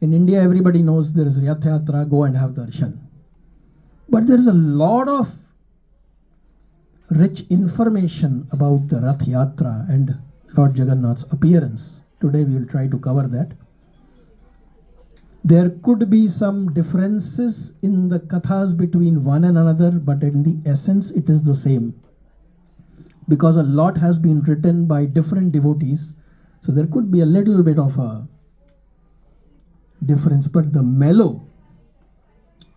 In India, everybody knows there is Rath Yatra, go and have darshan. But there is a lot of rich information about the Rath Yatra and Lord Jagannath's appearance. Today we will try to cover that. There could be some differences in the kathas between one and another, but in the essence it is the same. Because a lot has been written by different devotees, so there could be a little bit of a difference, but the mellow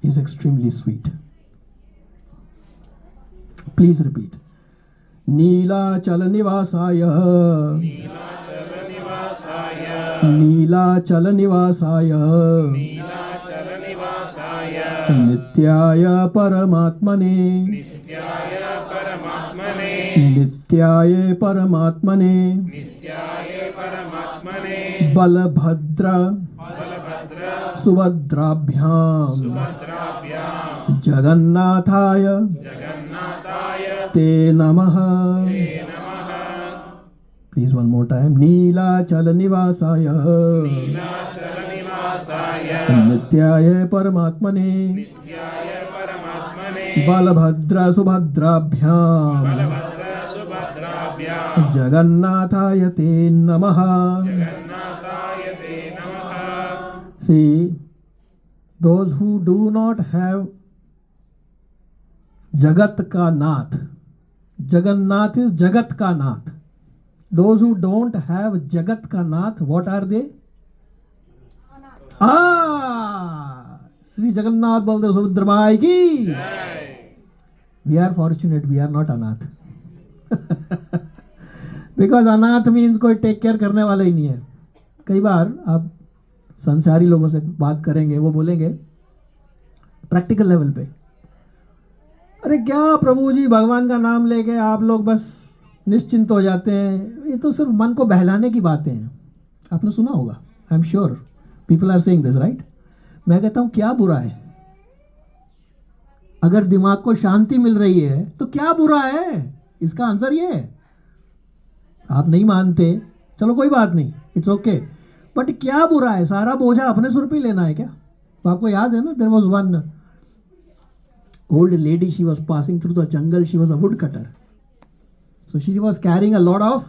is extremely sweet. Please repeat. Neelachal nivasaya, Neelachal nivasaya, Nityaya Paramatmane, Nityaya Paramatmane, Balabhadra Subhadrabhyam Jagannathaya Te Namaha. Please one more time. Neelachal nivasaya, Nityaya Paramatmane, Balabhadra Subhadrabhyam Jagannathaya Te Namaha. See, those who do not have Jagat ka Nath, Jagannath is Jagat ka Nath. Those who don't have Jagat ka Nath, what are they? Sri Jagannath Baldev Subhadra Mai ki. We are fortunate, we are not Anath. Because Anath means कोई take care करने वाला ही नहीं है. कई बार आप संसारी लोगों से बात करेंगे, वो बोलेंगे प्रैक्टिकल लेवल पे, अरे क्या प्रभु जी भगवान का नाम लेके आप लोग बस निश्चिंत हो जाते हैं, ये तो सिर्फ मन को बहलाने की बातें हैं. आपने सुना होगा, I am sure people are saying this, right? मैं कहता हूं क्या बुरा है? अगर दिमाग को शांति मिल रही है तो क्या बुरा है? इसका आंसर ये है. आप नहीं मानते, चलो कोई बात नहीं, इट्स ओके, बट क्या बुरा है? सारा बोझा अपने सुर पे लेना है क्या? तो आपको याद है ना, there was one old lady, she was passing through the jungle, she was a woodcutter, so she was carrying a lot of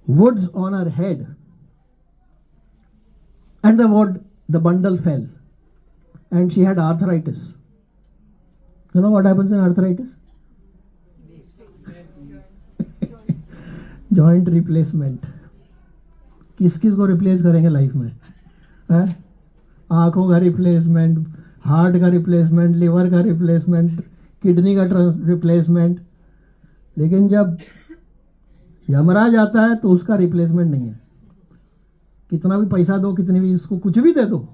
woods on her head, and the bundle fell, and she had arthritis. You know what happens in arthritis? Joint replacement. किस किस को replace करेंगे life में? आंखों का replacement, heart का replacement, liver का replacement, kidney का रिप्लेसमेंट. लेकिन जब यमराज आता है तो उसका रिप्लेसमेंट नहीं है. कितना भी पैसा दो, कितनी भी इसको कुछ भी दे दो,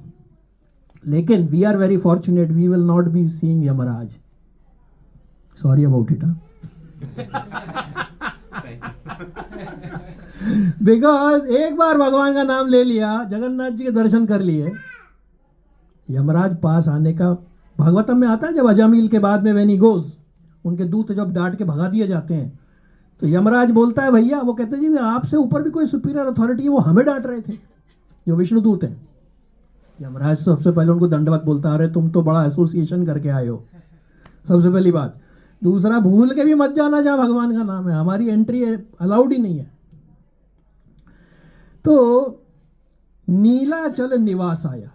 लेकिन we are very fortunate, we will not be seeing Yamraj. Sorry about it. Because एक बार भगवान का नाम ले लिया, जगन्नाथ जी के दर्शन कर लिए, यमराज पास आने का भागवतम में आता है. जब अजामिल के बाद में व्हेन ही गोज, उनके दूत जब डांट के भगा दिए जाते हैं, तो यमराज बोलता है भैया, वो कहते हैं जी आपसे ऊपर भी कोई सुपीरियर अथॉरिटी है, वो हमें डांट रहे थे, जो विष्णु दूत हैं. यमराज सबसे पहले उनको दंडवत बोलता है, अरे तुम तो बड़ा एसोसिएशन करके आए हो, सबसे पहली बात. दूसरा, भूल के भी मत जाना जहाँ भगवान का नाम है, हमारी एंट्री अलाउड ही नहीं है. तो नीलाचल निवासाया,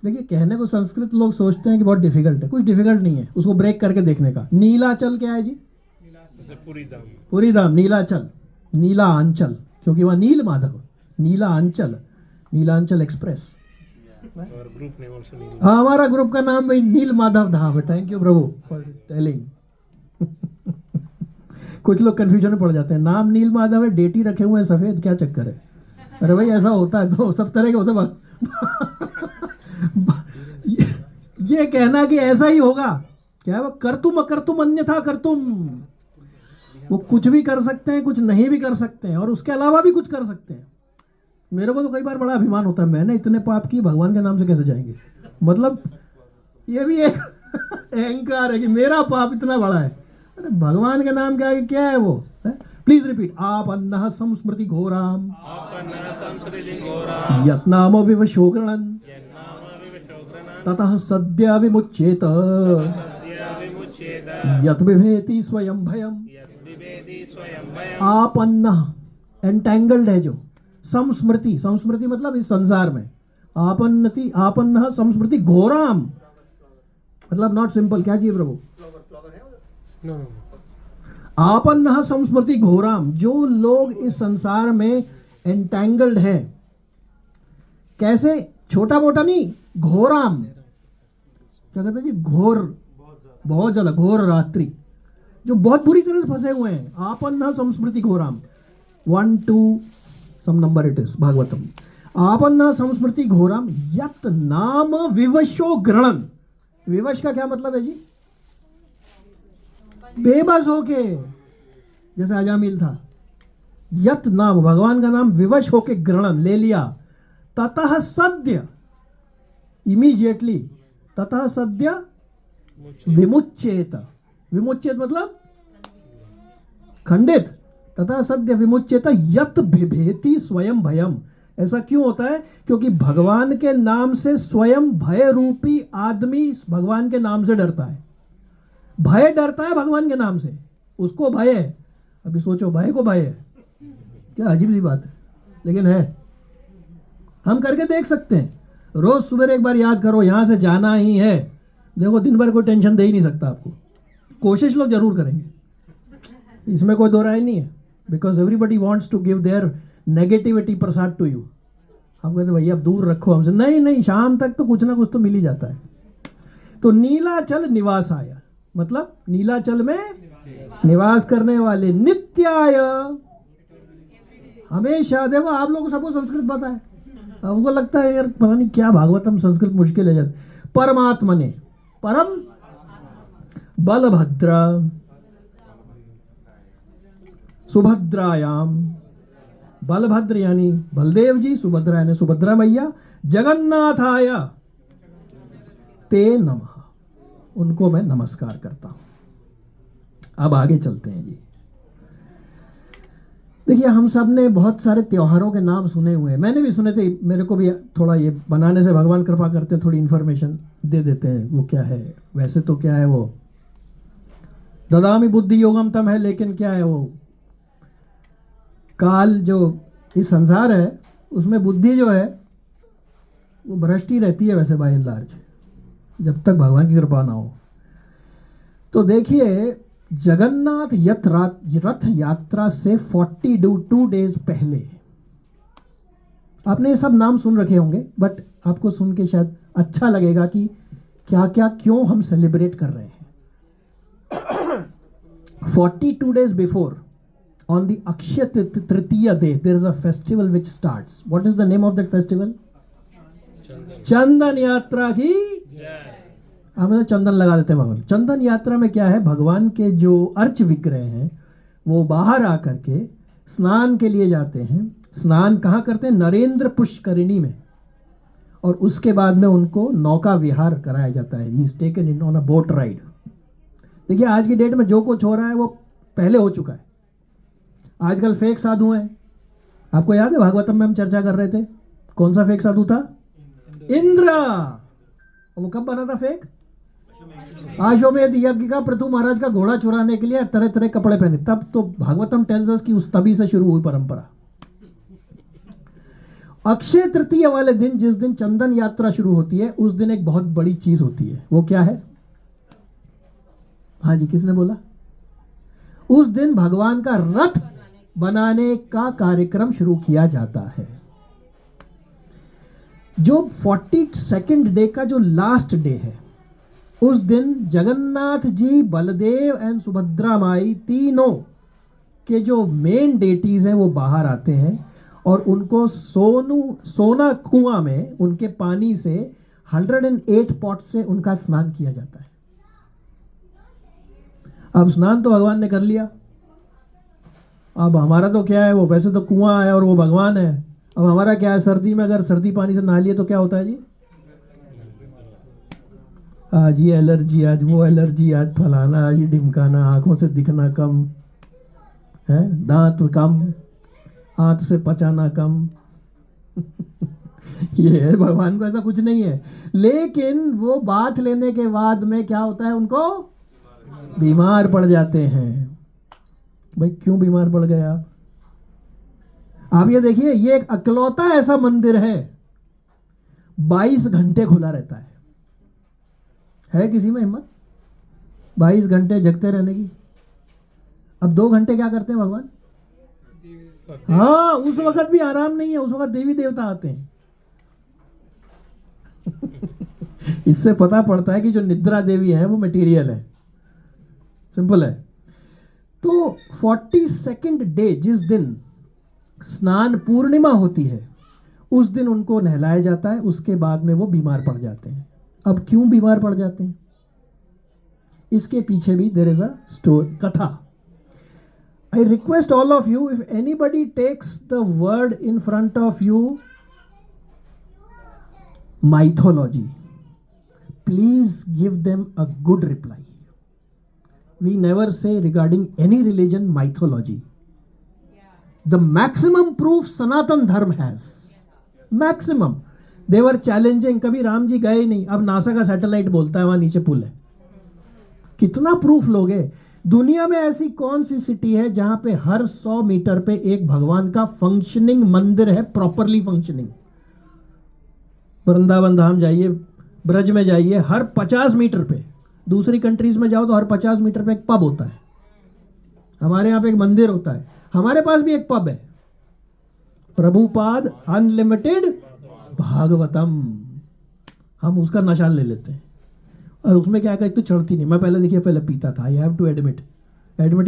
देखिए कहने को संस्कृत लोग सोचते हैं कि बहुत डिफिकल्ट है, कुछ डिफिकल्ट नहीं है उसको ब्रेक करके देखने का. नीलाचल क्या है जी? पूरी धाम. नीलाचल, नीला आंचल, क्योंकि वह नील माधव, नीला आंचल, नीलांचल एक्सप्रेस. हाँ, हमारा ग्रुप का नाम भाई नील माधव धाम है. Thank you Prabhu for telling. कुछ लोग कंफ्यूजन में पड़ जाते हैं, नाम नील माधव है, डेटी रखे हुए हैं सफेद, क्या चक्कर है? अरे भाई ऐसा होता है, तो सब तरह के होते हैं. ये कहना कि ऐसा ही होगा, क्या है वो करतुम अकर्तुम अन्यथा करतुम, वो कुछ भी कर सकते हैं, कुछ नहीं भी कर सकते हैं, और उसके अलावा भी कुछ कर सकते हैं. मेरे को तो कई बार बड़ा अभिमान होता है, मैंने इतने पाप किए, भगवान के नाम से कैसे जाएंगे? मतलब ये भी एक अहंकार है कि मेरा पाप इतना बड़ा है. अरे भगवान के नाम क्या है वो है? Please repeat. आपन्नः संस्मृति घोराम यत्नाम विवशो गृणन् ततः सद्य विमुच्येत यत् बिभेति स्वयं भयम्। आपन्नः एंटेंगल्ड है जो, संस्मृति, संस्मृति मतलब इस संसार में, आपन्नः संस्मृति घोराम मतलब नॉट सिंपल। क्या चाहिए प्रभु? आपन्नः संस्मृति घोराम, जो लोग इस संसार में एंटेंगल्ड हैं। कैसे? छोटा मोटा नहीं, घोराम। क्या कहते हैं जी? घोर, बहुत ज्यादा, घोर रात्रि, जो बहुत बुरी तरह से फंसे हुए हैं। आपन्नः संस्मृति घोराम। 1 2 सम नंबर इट इज भागवतम। आपन्नः संस्मृति घोराम यत नाम विवशो गृणन्। विवश का क्या मतलब है जी? बेबस होके, जैसे अजामिल था। यत नाम, भगवान का नाम विवश होके ग्रहण ले लिया। ततः सद्य, इमीडिएटली, ततः सद्य विमुच्येत। विमुच्येत मतलब खंडित। तथा सद्य विमुच्येत यत बिभेति स्वयं भयम। ऐसा क्यों होता है? क्योंकि भगवान के नाम से स्वयं भय रूपी आदमी भगवान के नाम से डरता है। भय डरता है भगवान के नाम से, उसको भय है। अभी सोचो, भय को भय है, क्या अजीब सी बात है, लेकिन है। हम करके देख सकते हैं। रोज सुबह एक बार याद करो, यहां से जाना ही है। देखो दिन भर कोई टेंशन दे ही नहीं सकता आपको। कोशिश लोग जरूर करेंगे, इसमें कोई दो राय नहीं है। Because everybody wants to give their negativity prasad to you. हम कहते भैया अब दूर रखो हमसे। नहीं नहीं, शाम तक तो कुछ ना कुछ तो मिल ही जाता है। तो नीलाचल निवास आया, मतलब नीलाचल में निवास करने वाले, नित्याय, हमेशा। देखो आप लोगों को सबको संस्कृत पता है, हमको लगता है यार पता नहीं क्या भागवतम संस्कृत मुश्किल है। जाती परमात्मने, परम बलभद्र सुभद्रायाम। बलभद्र यानी बलदेव जी, सुभद्रा यानी सुभद्रा मैया, जगन्नाथाय ते नमः, उनको मैं नमस्कार करता हूं। अब आगे चलते हैं जी। देखिए हम सब ने बहुत सारे त्योहारों के नाम सुने हुए हैं, मैंने भी सुने थे। मेरे को भी थोड़ा ये बनाने से भगवान कृपा करते हैं, थोड़ी इन्फॉर्मेशन दे देते हैं वो क्या है। वैसे तो क्या है वो ददामि बुद्धि योगम तम है, लेकिन क्या है वो काल जो इस संसार है उसमें बुद्धि जो है वो भ्रष्ट ही रहती है वैसे बाय एंड लार्ज, जब तक भगवान की कृपा ना हो। तो देखिए जगन्नाथ रथ यात्रा से 42 डेज पहले, आपने ये सब नाम सुन रखे होंगे, बट आपको सुन के शायद अच्छा लगेगा कि क्या क्या क्यों हम सेलिब्रेट कर रहे हैं। 42 days before, on the Akshaya Tritiya day, there is a festival which starts. What is the name of that festival? चंदन यात्रा की हम चंदन लगा देते हैं भगवान। चंदन यात्रा में क्या है, भगवान के जो अर्च विग्रह हैं वो बाहर आकर के स्नान के लिए जाते हैं। स्नान कहाँ करते हैं? नरेंद्र पुष्करिणी में। और उसके बाद में उनको नौका विहार कराया जाता है। He is taken in on a boat ride. देखिए आज की डेट में जो कुछ हो रहा है वो पहले हो चुका है। आजकल फेक साधु हैं। आपको याद है भागवतम में हम चर्चा कर रहे थे, कौन सा फेक साधु था? इंद्र। वो कब बना था फेक? आश्वमेध यज्ञ का पृथु महाराज का घोड़ा चुराने के लिए तरह तरह कपड़े पहने, तब तो भागवतम टेल्स अस कि उस तभी से शुरू हुई परंपरा। अक्षय तृतीया वाले दिन, जिस दिन चंदन यात्रा शुरू होती है, उस दिन एक बहुत बड़ी चीज होती है। वो क्या है? हाँ जी, किसने बोला? उस दिन भगवान का रथ बनाने का कार्यक्रम शुरू किया जाता है। जो 42nd डे का जो लास्ट डे है, उस दिन जगन्नाथ जी, बलदेव एंड सुभद्रा माई, तीनों के जो मेन डेटीज हैं वो बाहर आते हैं और उनको सोना कुआं में उनके पानी से 108 पॉट से उनका स्नान किया जाता है। अब स्नान तो भगवान ने कर लिया, अब हमारा तो क्या है, वो वैसे तो कुआं है और वो भगवान है। अब हमारा क्या है, सर्दी में अगर सर्दी पानी से नहा लिए तो क्या होता है जी? आज ये एलर्जी, आज वो एलर्जी, आज फलाना, आज ये ढिमकाना, आंखों से दिखना कम। है, दांत कम, हाथ से पचाना कम। ये है, भगवान को ऐसा कुछ नहीं है। लेकिन वो बात लेने के बाद में क्या होता है, उनको बीमार पड़ जाते हैं। भाई क्यों बीमार पड़ गए आप ये देखिए, ये एक अकलौता ऐसा मंदिर है 22 घंटे खुला रहता है किसी में हिम्मत 22 घंटे जगते रहने की? अब 2 घंटे क्या करते हैं भगवान? हाँ, उस वक्त भी आराम नहीं है, उस वक्त देवी देवता आते हैं। इससे पता पड़ता है कि जो निद्रा देवी है वो मटेरियल है, सिंपल है। तो 42nd डे, जिस दिन स्नान पूर्णिमा होती है, उस दिन उनको नहलाया जाता है, उसके बाद में वो बीमार पड़ जाते हैं। अब क्यों बीमार पड़ जाते हैं, इसके पीछे भी देयर इज अ स्टोरी, कथा। I request all of you, if anybody takes the word in front of you, mythology, please give them a good reply. We never say regarding any religion mythology. The maximum proof Sanatan Dharma has. Maximum. They were challenging, कभी राम जी गए नहीं, अब NASA का satellite बोलता है वहां नीचे पुल है। कितना प्रूफ लोगे? दुनिया में ऐसी कौन सी सिटी है जहां पे हर 100 मीटर पे एक भगवान का फंक्शनिंग मंदिर है, प्रॉपरली फंक्शनिंग? वृंदावन धाम जाइए, ब्रज में जाइए, हर 50 मीटर पे, दूसरी कंट्रीज में जाओ तो हर 50 मीटर पे एक पब होता है। हमारे यहाँ पे एक मंदिर होता है, हमारे पास भी एक पब है, प्रभुपाद अनलिमिटेड भागवतम। हम उसका नशा ले लेते हैं, और उसमें क्या कहते, तो चढ़ती नहीं। मैं पहले देखिए पहले पीता था, आई हैव टू एडमिट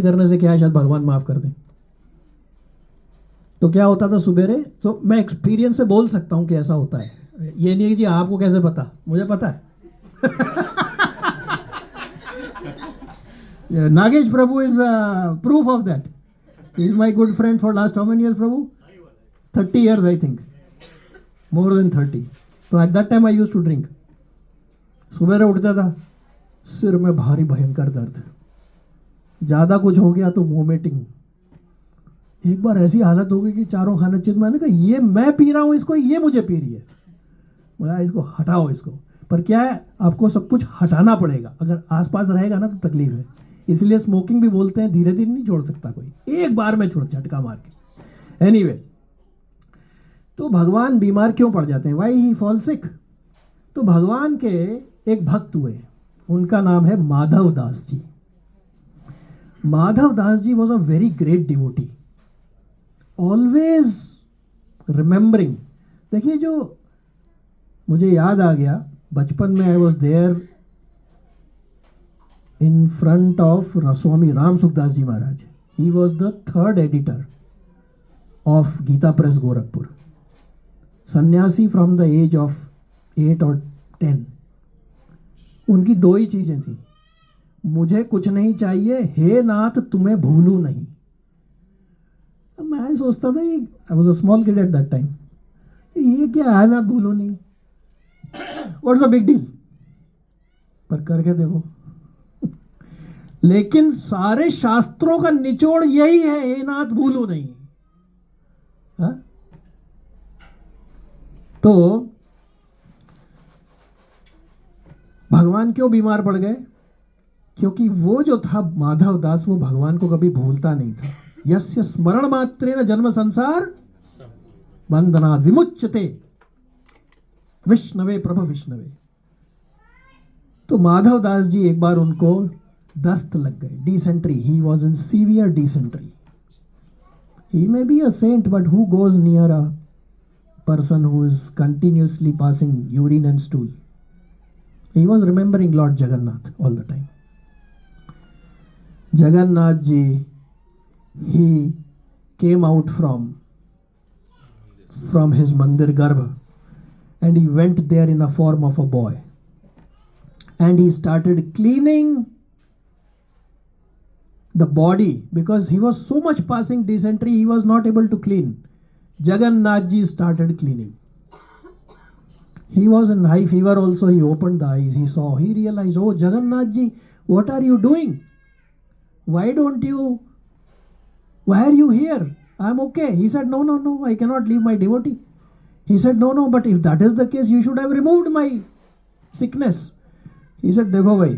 करने से क्या है, शायद भगवान माफ कर दें। तो क्या होता था सुबेरे, तो मैं एक्सपीरियंस से बोल सकता हूं कि ऐसा होता है। ये नहीं है कि जी आपको कैसे पता, मुझे पता है। Nagesh Prabhu is proof of that. He is my good friend for last how many years Prabhu? 30 years I think, more than 30। तो at that time I use to drink. सुबह उठता था, सिर में भारी भयंकर दर्द, ज़्यादा कुछ हो गया तो वोमिटिंग। एक बार ऐसी हालत हो गई कि चारों खाने चित, मैंने कहा ये मैं पी रहा हूँ इसको, ये मुझे पी रही है, बोला इसको हटाओ इसको। पर क्या है, आपको सब कुछ हटाना पड़ेगा, अगर आसपास रहेगा ना तो तकलीफ है। इसलिए स्मोकिंग भी बोलते हैं धीरे धीरे नहीं छोड़ सकता कोई, एक बार में छोड़, झटका मार के। एनीवे, तो भगवान बीमार क्यों पड़ जाते हैं, वाई ही फॉल सिक? तो भगवान के एक भक्त हुए, उनका नाम है Madhav Das ji. Madhav Das ji was a very great devotee, always remembering. देखिए, जो मुझे याद आ गया, बचपन में I was there in front of Swami Ram Sukhdas ji Maharaj. He was the 3rd editor of Gita Press Gorakhpur, sannyasi from the age of 8 और 10। उनकी 2 ही चीजें थी, मुझे कुछ नहीं चाहिए, हे नाथ तुम्हें भूलू नहीं। अब मैं सोचता था, I was a small kid at that time, ये क्या है नाथ भूलू नहीं, व्हाट्स अ बिग डील? पर करके देखो। लेकिन सारे शास्त्रों का निचोड़ यही है, हे नाथ भूलू नहीं। हा? तो भगवान क्यों बीमार पड़ गए? क्योंकि वो जो था माधव दास, वो भगवान को कभी भूलता नहीं था। यस्य स्मरण मात्रेण जन्म संसार बंधनात् विमुच्यते विष्णवे प्रभ विष्णवे। तो माधव दास जी, एक बार उनको दस्त लग गए, dysentery. He was in severe dysentery. He may be a saint, but who goes near a person who is continuously passing urine and stool? He was remembering Lord Jagannath all the time. Jagannath ji, he came out from his mandir garbha, and he went there in the form of a boy, and he started cleaning the body, because he was so much passing dysentery, he was not able to clean. Jagannath ji started cleaning. He was in high fever also. He opened the eyes, he saw, he realized, oh Jagannath ji, what are you doing? Why don't you why are you here? I'm okay. He said, no, no, no, I cannot leave my devotee. He said, no, no, but if that is the case, you should have removed my sickness. He said, देखो भाई,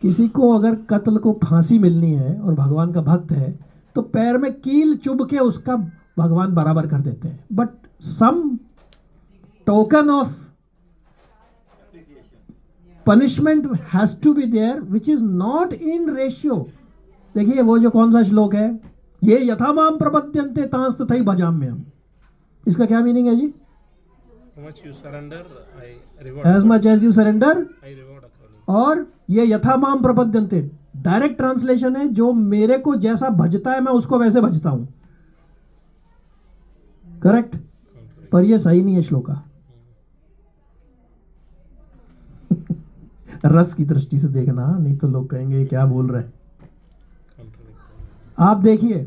किसी को अगर कत्ल को फांसी मिलनी है और भगवान का भक्त है तो पैर में कील चुभ के उसका भगवान बराबर कर देते हैं, but some token of punishment has to be there which is not in ratio. देखिए वो जो कौन सा श्लोक है, ये यथामाम प्रपद्यन्ते तांस तथैव भजाम्यहम्, इसका क्या मीनिंग है जी? How much you surrender, I reward. As much as you surrender, I reward according. और ये यथामाम प्रपद्यन्ते डायरेक्ट ट्रांसलेशन है, जो मेरे को जैसा भजता है मैं उसको वैसे भजता हूं, करेक्ट? पर ये सही नहीं है श्लोका। रस की दृष्टि से देखना, नहीं तो लोग कहेंगे क्या बोल रहे हैं। आप देखिए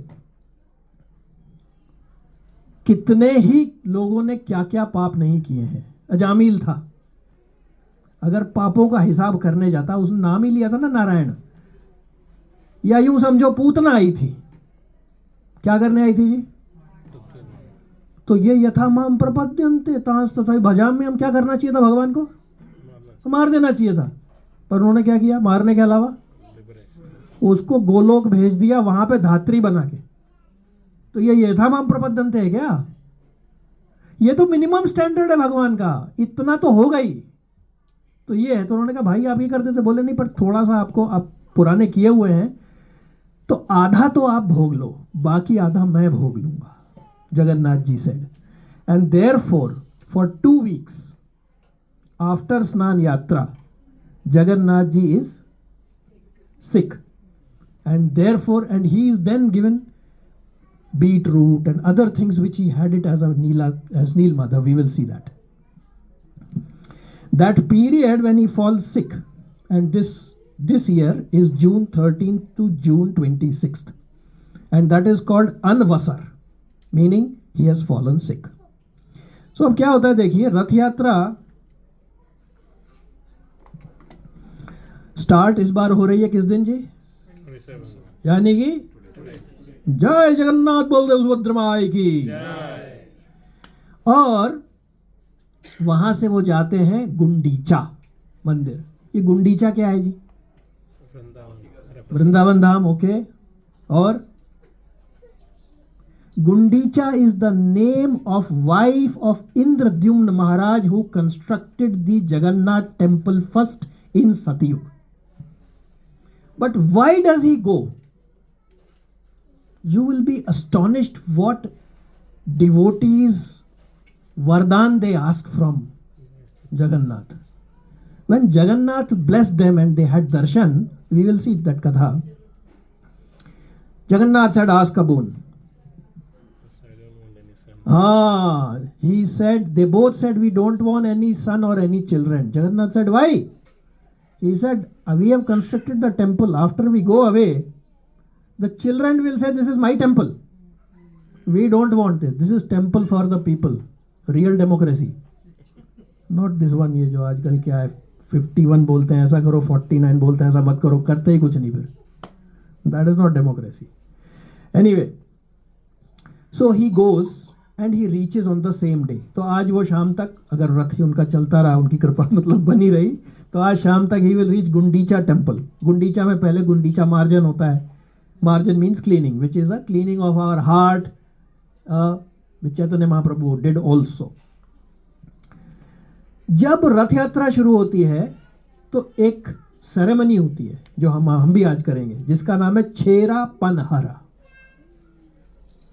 कितने ही लोगों ने क्या क्या पाप नहीं किए हैं। अजामिल था, अगर पापों का हिसाब करने जाता, उसने नाम ही लिया था ना नारायण, या यूं समझो पूतना आई थी, क्या करने आई थी जी? तो ये यथामाम प्रपद्यन्ते तांस तथैव भजाम्यहम्, क्या करना चाहिए था भगवान को? मार देना चाहिए था, पर उन्होंने क्या किया? मारने के अलावा उसको गोलोक भेज दिया, वहां पे धात्री बना के। तो ये यथामाम प्रपद्यन्ते है क्या? ये तो मिनिमम स्टैंडर्ड है भगवान का, इतना तो होगा ही। तो ये है, तो उन्होंने कहा भाई आप ये कर देते, बोले नहीं, पर थोड़ा सा आपको, आप पुराने किए हुए हैं तो आधा तो आप भोग लो, बाकी आधा मैं भोग लूंगा, Jagannath ji said. And therefore for 2 weeks after Snana Yatra Jagannath ji is sick, and therefore, and he is then given beetroot and other things which he had it as a Neelmadha. We will see that. That period when he falls sick, and this year is June 13th to June 26th, and that is called Anvasar, meaning he has fallen sick. So अब क्या होता है देखिए, रथ यात्रा start इस बार हो रही है किस दिन जी? 27. यानी कि जय जगन्नाथ बलदेव सुभद्रा माई की। और वहां से वो जाते हैं गुंडीचा मंदिर। ये गुंडीचा क्या है जी? वृंदावन धाम, ओके। और Gundicha is the name of wife of Indradyumna Maharaj who constructed the Jagannath temple first in सतयुग। But why does he go? You will be astonished what devotees Vardhan they ask from Jagannath. When Jagannath blessed them and they had darshan, we will see that katha. Jagannath said, ask a boon. I don't want any son. He said, they both said, we don't want any son or any children. Jagannath said, why? He said, we have constructed the temple. After we go away, the children will say, this is my temple. We don't want this. This is temple for the people. Real democracy. Not this one, ये जो आजकल क्या है, 51 बोलते हैं ऐसा करो, 49 बोलते हैं ऐसा मत करो, करते ही कुछ नहीं फिर. That is not democracy. Anyway, so he goes and he reaches on the same day. तो आज वो शाम तक, अगर रथ ही उनका चलता रहा, उनकी कृपा मतलब बनी रही, तो आज शाम तक he will reach Gundicha temple. Gundicha में पहले गुंडीचा मार्जन होता है. Marjana means cleaning, which is a cleaning of our heart, which Chaitanya Mahaprabhu did also. जब रथ यात्रा शुरू होती है तो एक सेरेमनी होती है जो हम भी आज करेंगे, जिसका नाम है छेरा पनहरा.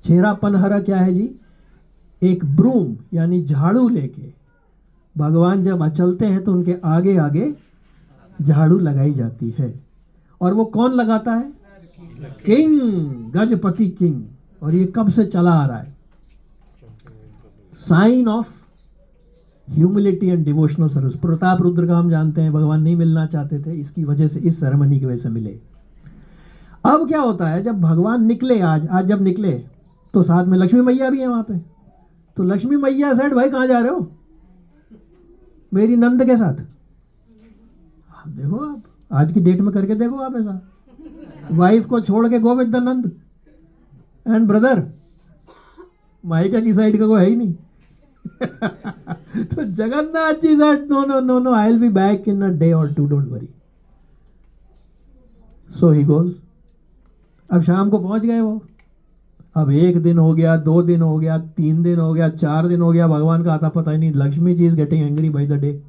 छेरा पनहरा क्या है जी? एक ब्रूम यानी झाड़ू लेके भगवान जब चलते हैं तो उनके आगे आगे झाड़ू लगाई जाती है. और वो कौन लगाता है? King, Gajapati king. और ये कब से चला आ रहा है? Sign of humility and devotional service. Pratap Rudra का हम जानते हैं, भगवान नहीं मिलना चाहते थे, इसकी वजह से, इस सेरेमनी की वजह से मिले. अब क्या होता है, जब भगवान निकले, आज जब निकले तो साथ में लक्ष्मी मैया भी है वहां पे. तो लक्ष्मी मैया सेड, भाई कहां जा रहे हो? मेरी नंद के साथ. आप देखो, आप आज की डेट में करके देखो आप ऐसा, वाइफ को छोड़ के गो विद द नंद. एंड ब्रदर माइका की साइड का कोई है ही नहीं। तो Jagannath ji said no no no no, I will be back in a day और two, don't worry. So he goes. अब शाम को पहुंच गए वो। अब 1 दिन हो गया, 2 दिन हो गया, 3 दिन हो गया, 4 दिन हो गया, भगवान का आता पता ही नहीं। Lakshmi ji is getting angry by the day.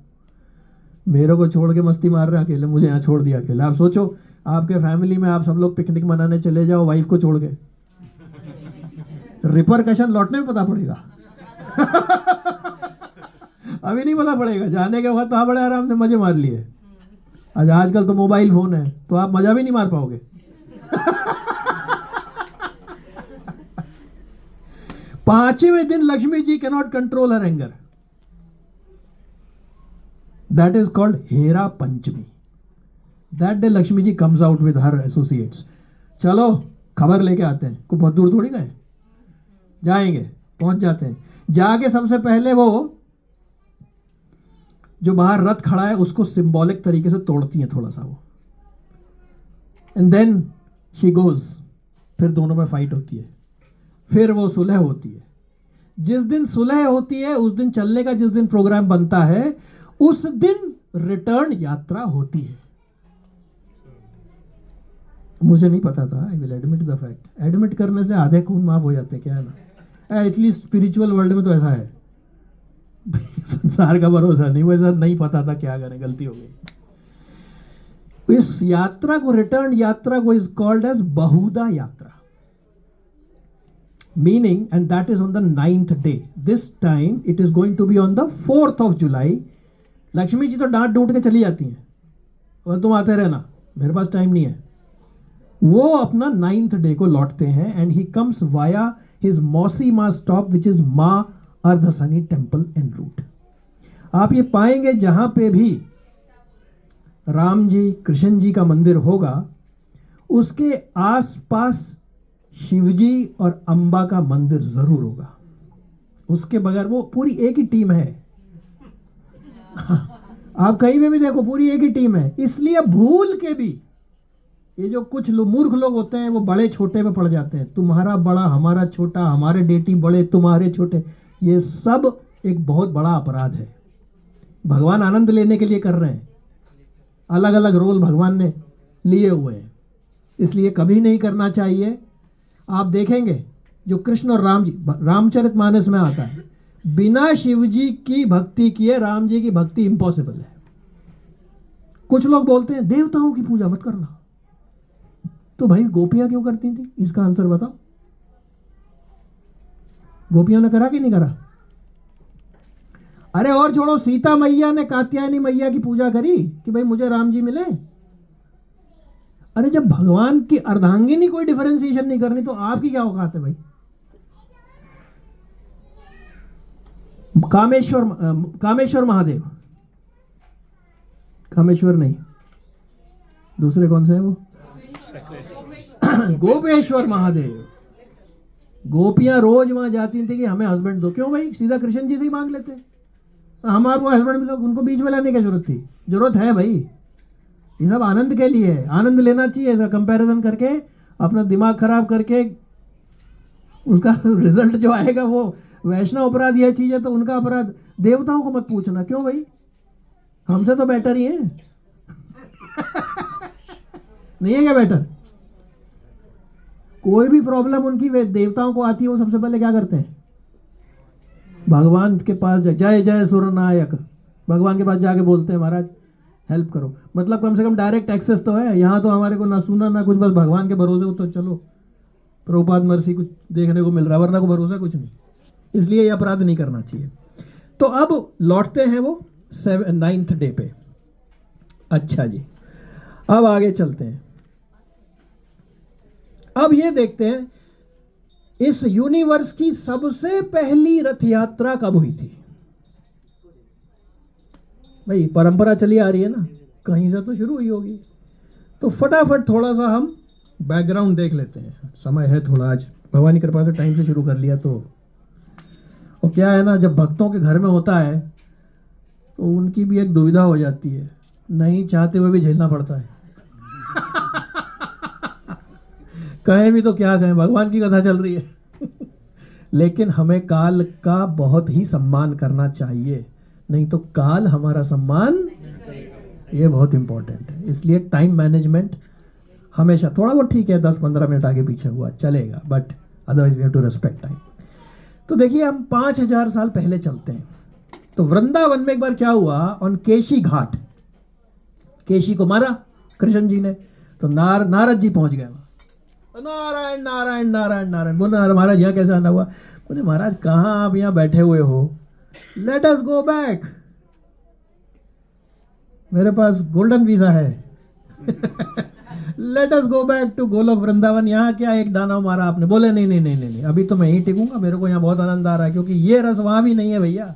मेरे को छोड़ के मस्ती मार रहे हैं अकेले, मुझे यहाँ छोड़ दिया अकेले। आप सोचो आपके फैमिली में आप सब लोग पिकनिक मनाने चले जाओ वाइफ को छोड़ के, रिपरकशन लौटने में पता पड़ेगा। अभी नहीं पता पड़ेगा, जाने के वक्त तो आप बड़े आराम से मजे मार लिए। आज आजकल तो मोबाइल फोन है तो आप मजा भी नहीं मार पाओगे। पांचवें दिन Lakshmi ji cannot control her anger. That is called Hera Panchami. That day Lakshmi ji comes out with her associates. चलो खबर लेके आते हैं, को बहुत दूर थोड़ी गए, जाएंगे, पहुंच जाते हैं। जाके सबसे पहले वो जो बाहर रथ खड़ा है उसको सिंबॉलिक तरीके से तोड़ती हैं थोड़ा सा वो, एंड देन शी गोज। फिर दोनों में फाइट होती है, फिर वो सुलह होती है। जिस दिन सुलह होती है उस दिन चलने का, जिस दिन प्रोग्राम बनता है उस दिन रिटर्न यात्रा होती है। मुझे नहीं पता था, I will admit the fact. Admit करने से आधे खून माफ हो जाते, क्या है ना, एटलीस्ट स्पिरिचुअल वर्ल्ड में तो ऐसा है। संसार का भरोसा नहीं, वैसा नहीं पता था, क्या करें, गलती हो गई। इस यात्रा को, रिटर्न यात्रा को is called as Bahuda Yatra, meaning, and that is on the 9th day. This time it is going to be on the 4th of July। Lakshmi ji तो डांट डूट के चली जाती हैं और तुम आते रहना, मेरे पास टाइम नहीं है। वो अपना 9th डे को लौटते हैं and he comes via his मौसी माँ स्टॉप विच इज माँ अर्धसनी टेम्पल एन रूट। आप ये पाएंगे जहां पे भी राम जी कृष्ण जी का मंदिर होगा उसके आसपास शिवजी और अंबा का मंदिर जरूर होगा। उसके बगैर वो पूरी एक ही टीम है। आप कहीं पे भी देखो पूरी एक ही टीम है। इसलिए भूल के भी ये जो कुछ मूर्ख लोग होते हैं वो बड़े छोटे में पड़ जाते हैं। तुम्हारा बड़ा, हमारा छोटा, हमारे डेटी बड़े, तुम्हारे छोटे, ये सब एक बहुत बड़ा अपराध है। भगवान आनंद लेने के लिए कर रहे हैं, अलग अलग रोल भगवान ने लिए हुए हैं, इसलिए कभी नहीं करना चाहिए। आप देखेंगे जो कृष्ण और राम जी, रामचरितमानस में आता है, बिना शिव जी की भक्ति किए राम जी की भक्ति इम्पॉसिबल है। कुछ लोग बोलते हैं देवताओं की पूजा मत करना, तो भाई गोपियां क्यों करती थी, इसका आंसर बताओ। गोपियों ने करा कि नहीं करा? अरे और छोड़ो, सीता मैया ने कात्यायनी मैया की पूजा करी कि भाई मुझे राम जी मिले। अरे जब भगवान की अर्धांगिनी कोई डिफरेंशिएशन नहीं करनी तो आपकी क्या औकात है भाई। कामेश्वर महादेव, कामेश्वर नहीं, दूसरे कौन से हैं वो? गोपेश्वर महादेव। गोपियां रोज वहां जाती थी कि हमें हस्बैंड दो। क्यों भाई, सीधा कृष्ण जी से ही मांग लेते, हम आपको हस्बैंड मिलो। उनको बीच में लाने की जरूरत थी? जरूरत है भाई, ये सब आनंद के लिए है, आनंद लेना चाहिए। ऐसा कंपैरिजन करके अपना दिमाग खराब करके उसका रिजल्ट जो आएगा वो वैष्णव अपराध यह चीज है तो उनका अपराध। देवताओं को मत पूछना, क्यों भाई, हमसे तो बेटर ही है। नहीं है क्या बेटर? कोई भी प्रॉब्लम उनकी देवताओं को आती है, वो सबसे पहले क्या करते हैं? भगवान के पास जय जय सुरनायक, भगवान के पास जाके बोलते हैं महाराज हेल्प करो। मतलब कम से कम डायरेक्ट एक्सेस तो है। यहाँ तो हमारे को ना सुना ना कुछ, बस भगवान के भरोसे हो तो चलो प्रभुपाद मर्सी कुछ देखने को मिल रहा है, वरना को भरोसा कुछ नहीं। इसलिए ये अपराध नहीं करना चाहिए। तो अब लौटते हैं वो 9th डे पे। अच्छा जी, अब आगे चलते हैं। अब ये देखते हैं इस यूनिवर्स की सबसे पहली रथ यात्रा कब हुई थी। भाई परंपरा चली आ रही है ना, कहीं से तो शुरू हुई होगी। तो फटाफट थोड़ा सा हम बैकग्राउंड देख लेते हैं। समय है थोड़ा, आज भगवान की कृपा से टाइम से शुरू कर लिया तो। और क्या है ना, जब भक्तों के घर में होता है तो उनकी भी एक दुविधा हो जाती है, नहीं चाहते हुए भी झेलना पड़ता है। कहें भी तो क्या कहें, भगवान की कथा चल रही है। लेकिन हमें काल का बहुत ही सम्मान करना चाहिए, नहीं तो काल हमारा सम्मान, ये बहुत इंपॉर्टेंट है। इसलिए टाइम मैनेजमेंट हमेशा, थोड़ा बहुत ठीक है 10-15 मिनट आगे पीछे हुआ चलेगा, but otherwise we have to respect time. तो देखिए हम 5000 साल पहले चलते हैं। तो वृंदावन में एक बार क्या हुआ, ऑन केशी घाट, केशी को मारा कृष्ण जी ने, तो नारद जी पहुंच गए वहां। नारायण नारायण नारायण नारायण। बोले महाराज यहाँ कैसे आना हुआ? बोले महाराज कहाँ आप यहाँ बैठे हुए हो, लेट अस गो बैक, मेरे पास गोल्डन वीजा है। Let us go back to Golok Vrindavan. यहाँ क्या एक दानव मारा आपने? बोले नहीं नहीं नहीं नहीं नहीं, अभी तो मैं ही टिकूंगा, मेरे को यहाँ बहुत आनंद आ रहा है, क्योंकि ये रस वहां भी नहीं है भैया।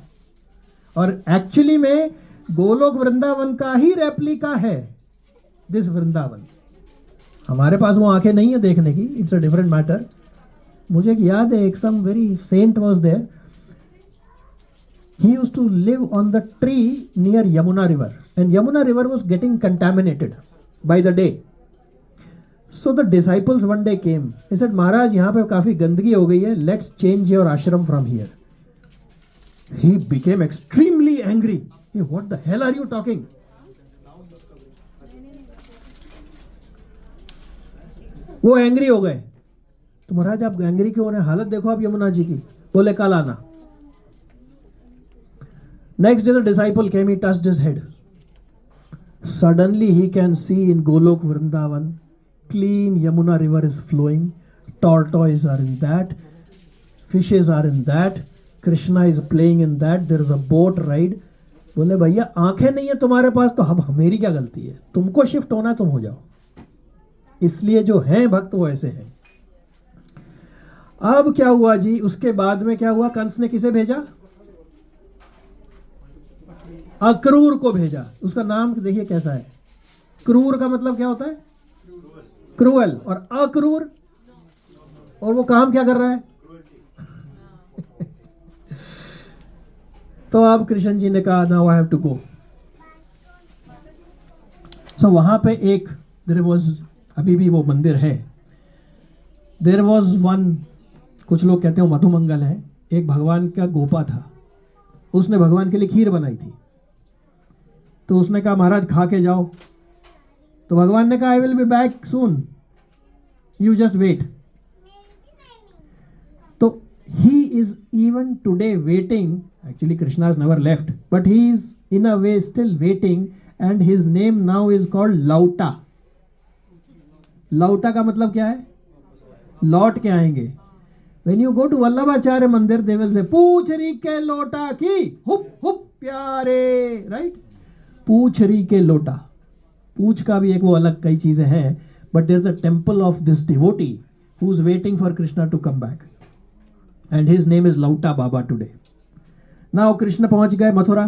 और एक्चुअली में गोलोक वृंदावन का ही रेप्लिका है दिस वृंदावन। हमारे पास वो आंखें नहीं है देखने की, इट्स अ डिफरेंट मैटर। मुझे एक याद है, एक some very saint was there, he used to live on the tree near Yamuna river, and Yamuna river was getting contaminated by the day. So the disciples one day came, he said महाराज यहाँ पे काफी गंदगी हो गई है, let's change your ashram from here. He became extremely angry. Hey, what the hell are you talking? वो angry हो गए। तो महाराज आप एंग्री क्यों हो रहे हैं, हालत देखो आप यमुना जी की। बोले कल आना। Next day the disciple came, he touched his head. Suddenly he can see in Golok Vrindavan, clean Yamuna river is flowing, tortoises are in that, fishes are in that, Krishna is playing in that, there is a boat ride. बोले भैया आंखें नहीं है तुम्हारे पास तो अब मेरी क्या गलती है, तुमको शिफ्ट होना तुम हो जाओ। इसलिए जो हैं भक्त वो ऐसे हैं। अब क्या हुआ जी, उसके बाद में क्या हुआ, कंस ने किसे भेजा? अक्रूर को भेजा। उसका नाम देखिए कैसा है, क्रूर का मतलब क्या होता है? क्रूअल। और अक्रूर, और वो काम क्या कर रहा है? तो अब कृष्ण जी ने कहा now I have to go. So वहां पे एक देयर वाज, अभी भी वो मंदिर है, देयर वाज वन, कुछ लोग कहते हैं मधुमंगल है, एक भगवान का गोपा था, उसने भगवान के लिए खीर बनाई थी। तो उसने कहा महाराज खा के जाओ। तो भगवान ने कहा I will be back soon, you just wait. तो he is even today waiting, actually Krishna has never left, but he is in a way still waiting, and his name now is called लौटा। लौटा का मतलब क्या है? लौट के आएंगे। When you go to Vallabhacharya मंदिर, they will say पूछ री के लोटा की हुप हुप प्यारे, राइट? पूछ री के लोटा, पूछ का भी एक वो अलग कई चीजें हैं, but there is a temple of this devotee who is waiting for Krishna to come back, and his name is Lauta Baba today. Now Krishna पहुंच गए मथुरा।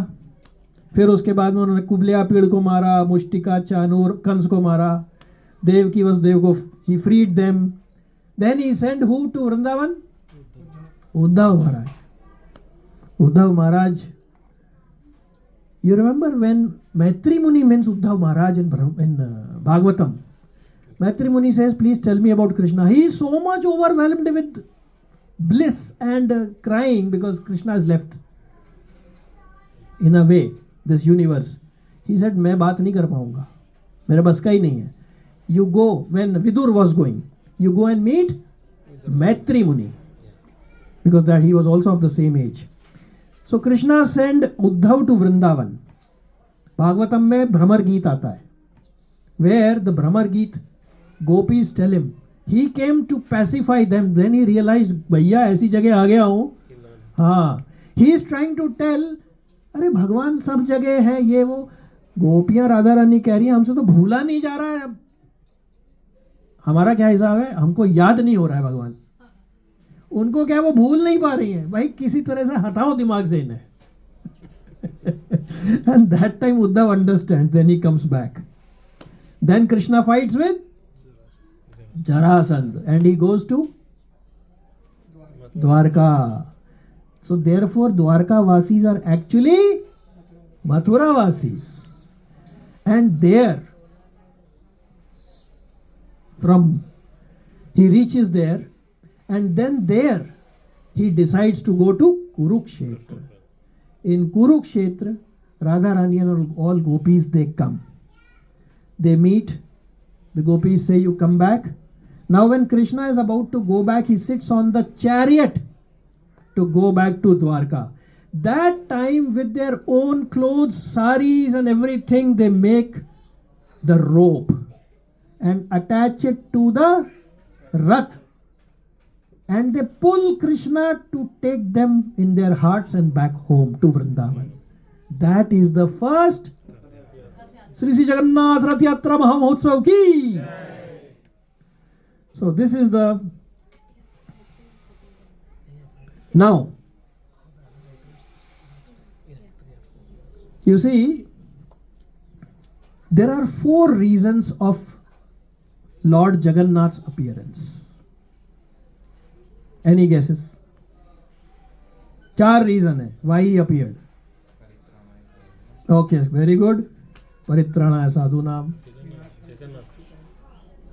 फिर उसके बाद में उन्होंने कुबलिया पीड़ को मारा, मुष्टिका, चानूर, कंस को मारा, देवकी वसुदेव को he freed them. Then he send who to Vrindavan? Uddhav Maharaj. Uddhav Maharaj, you remember when Maitri Muni means Uddhav Maharaj in Bhagavatam. Maitri Muni says, please tell me about Krishna. He is so much overwhelmed with bliss and crying because Krishna has left in a way this universe. He said मैं बात नहीं कर पाऊंगा, मेरे बस का ही नहीं है। You go, when Vidur was going, you go and meet Maitri Muni because that he was also of the same age. So Krishna sent Uddhav to Vrindavan. Bhagavatam में भ्रमर गीत आता है, where the भ्रमर गीत gopis tell him, he came to pacify them, then he realized भैया ऐसी जगह आ गया हूँ। हाँ, he is trying to tell, अरे भगवान सब जगह है, ये वो गोपियां राधा रानी कह रही है हमसे तो भूला नहीं जा रहा है। अब हमारा क्या हिसाब है, हमको याद नहीं हो रहा है भगवान, उनको क्या वो भूल नहीं पा रही है। भाई किसी तरह से हटाओ दिमाग से इन्हें। And that time Uddhav understands, then he comes back. Then Krishna fights with Jarasandha and he goes to Dwarka. So therefore Dwarka Vasis are actually Mathura Vasis. And there from He reaches there, and then there he decides to go to Kurukshetra. In Kurukshetra, Radha Rani and all gopis, they come. They meet. The gopis say, you come back. Now when Krishna is about to go back, he sits on the chariot to go back to Dwarka. That time, with their own clothes, saris and everything, they make the rope and attach it to the rath. And they pull Krishna to take them in their hearts and back home to Vrindavan. That is the first Sri Sri Jagannath Rath Yatra Mahamahotsav ki. So this is the... Now, you see, there are 4 reasons of Lord Jagannath's appearance. Any guesses? 4 reasons hai why he appeared. Okay, very good. Paritranaya sadhunam,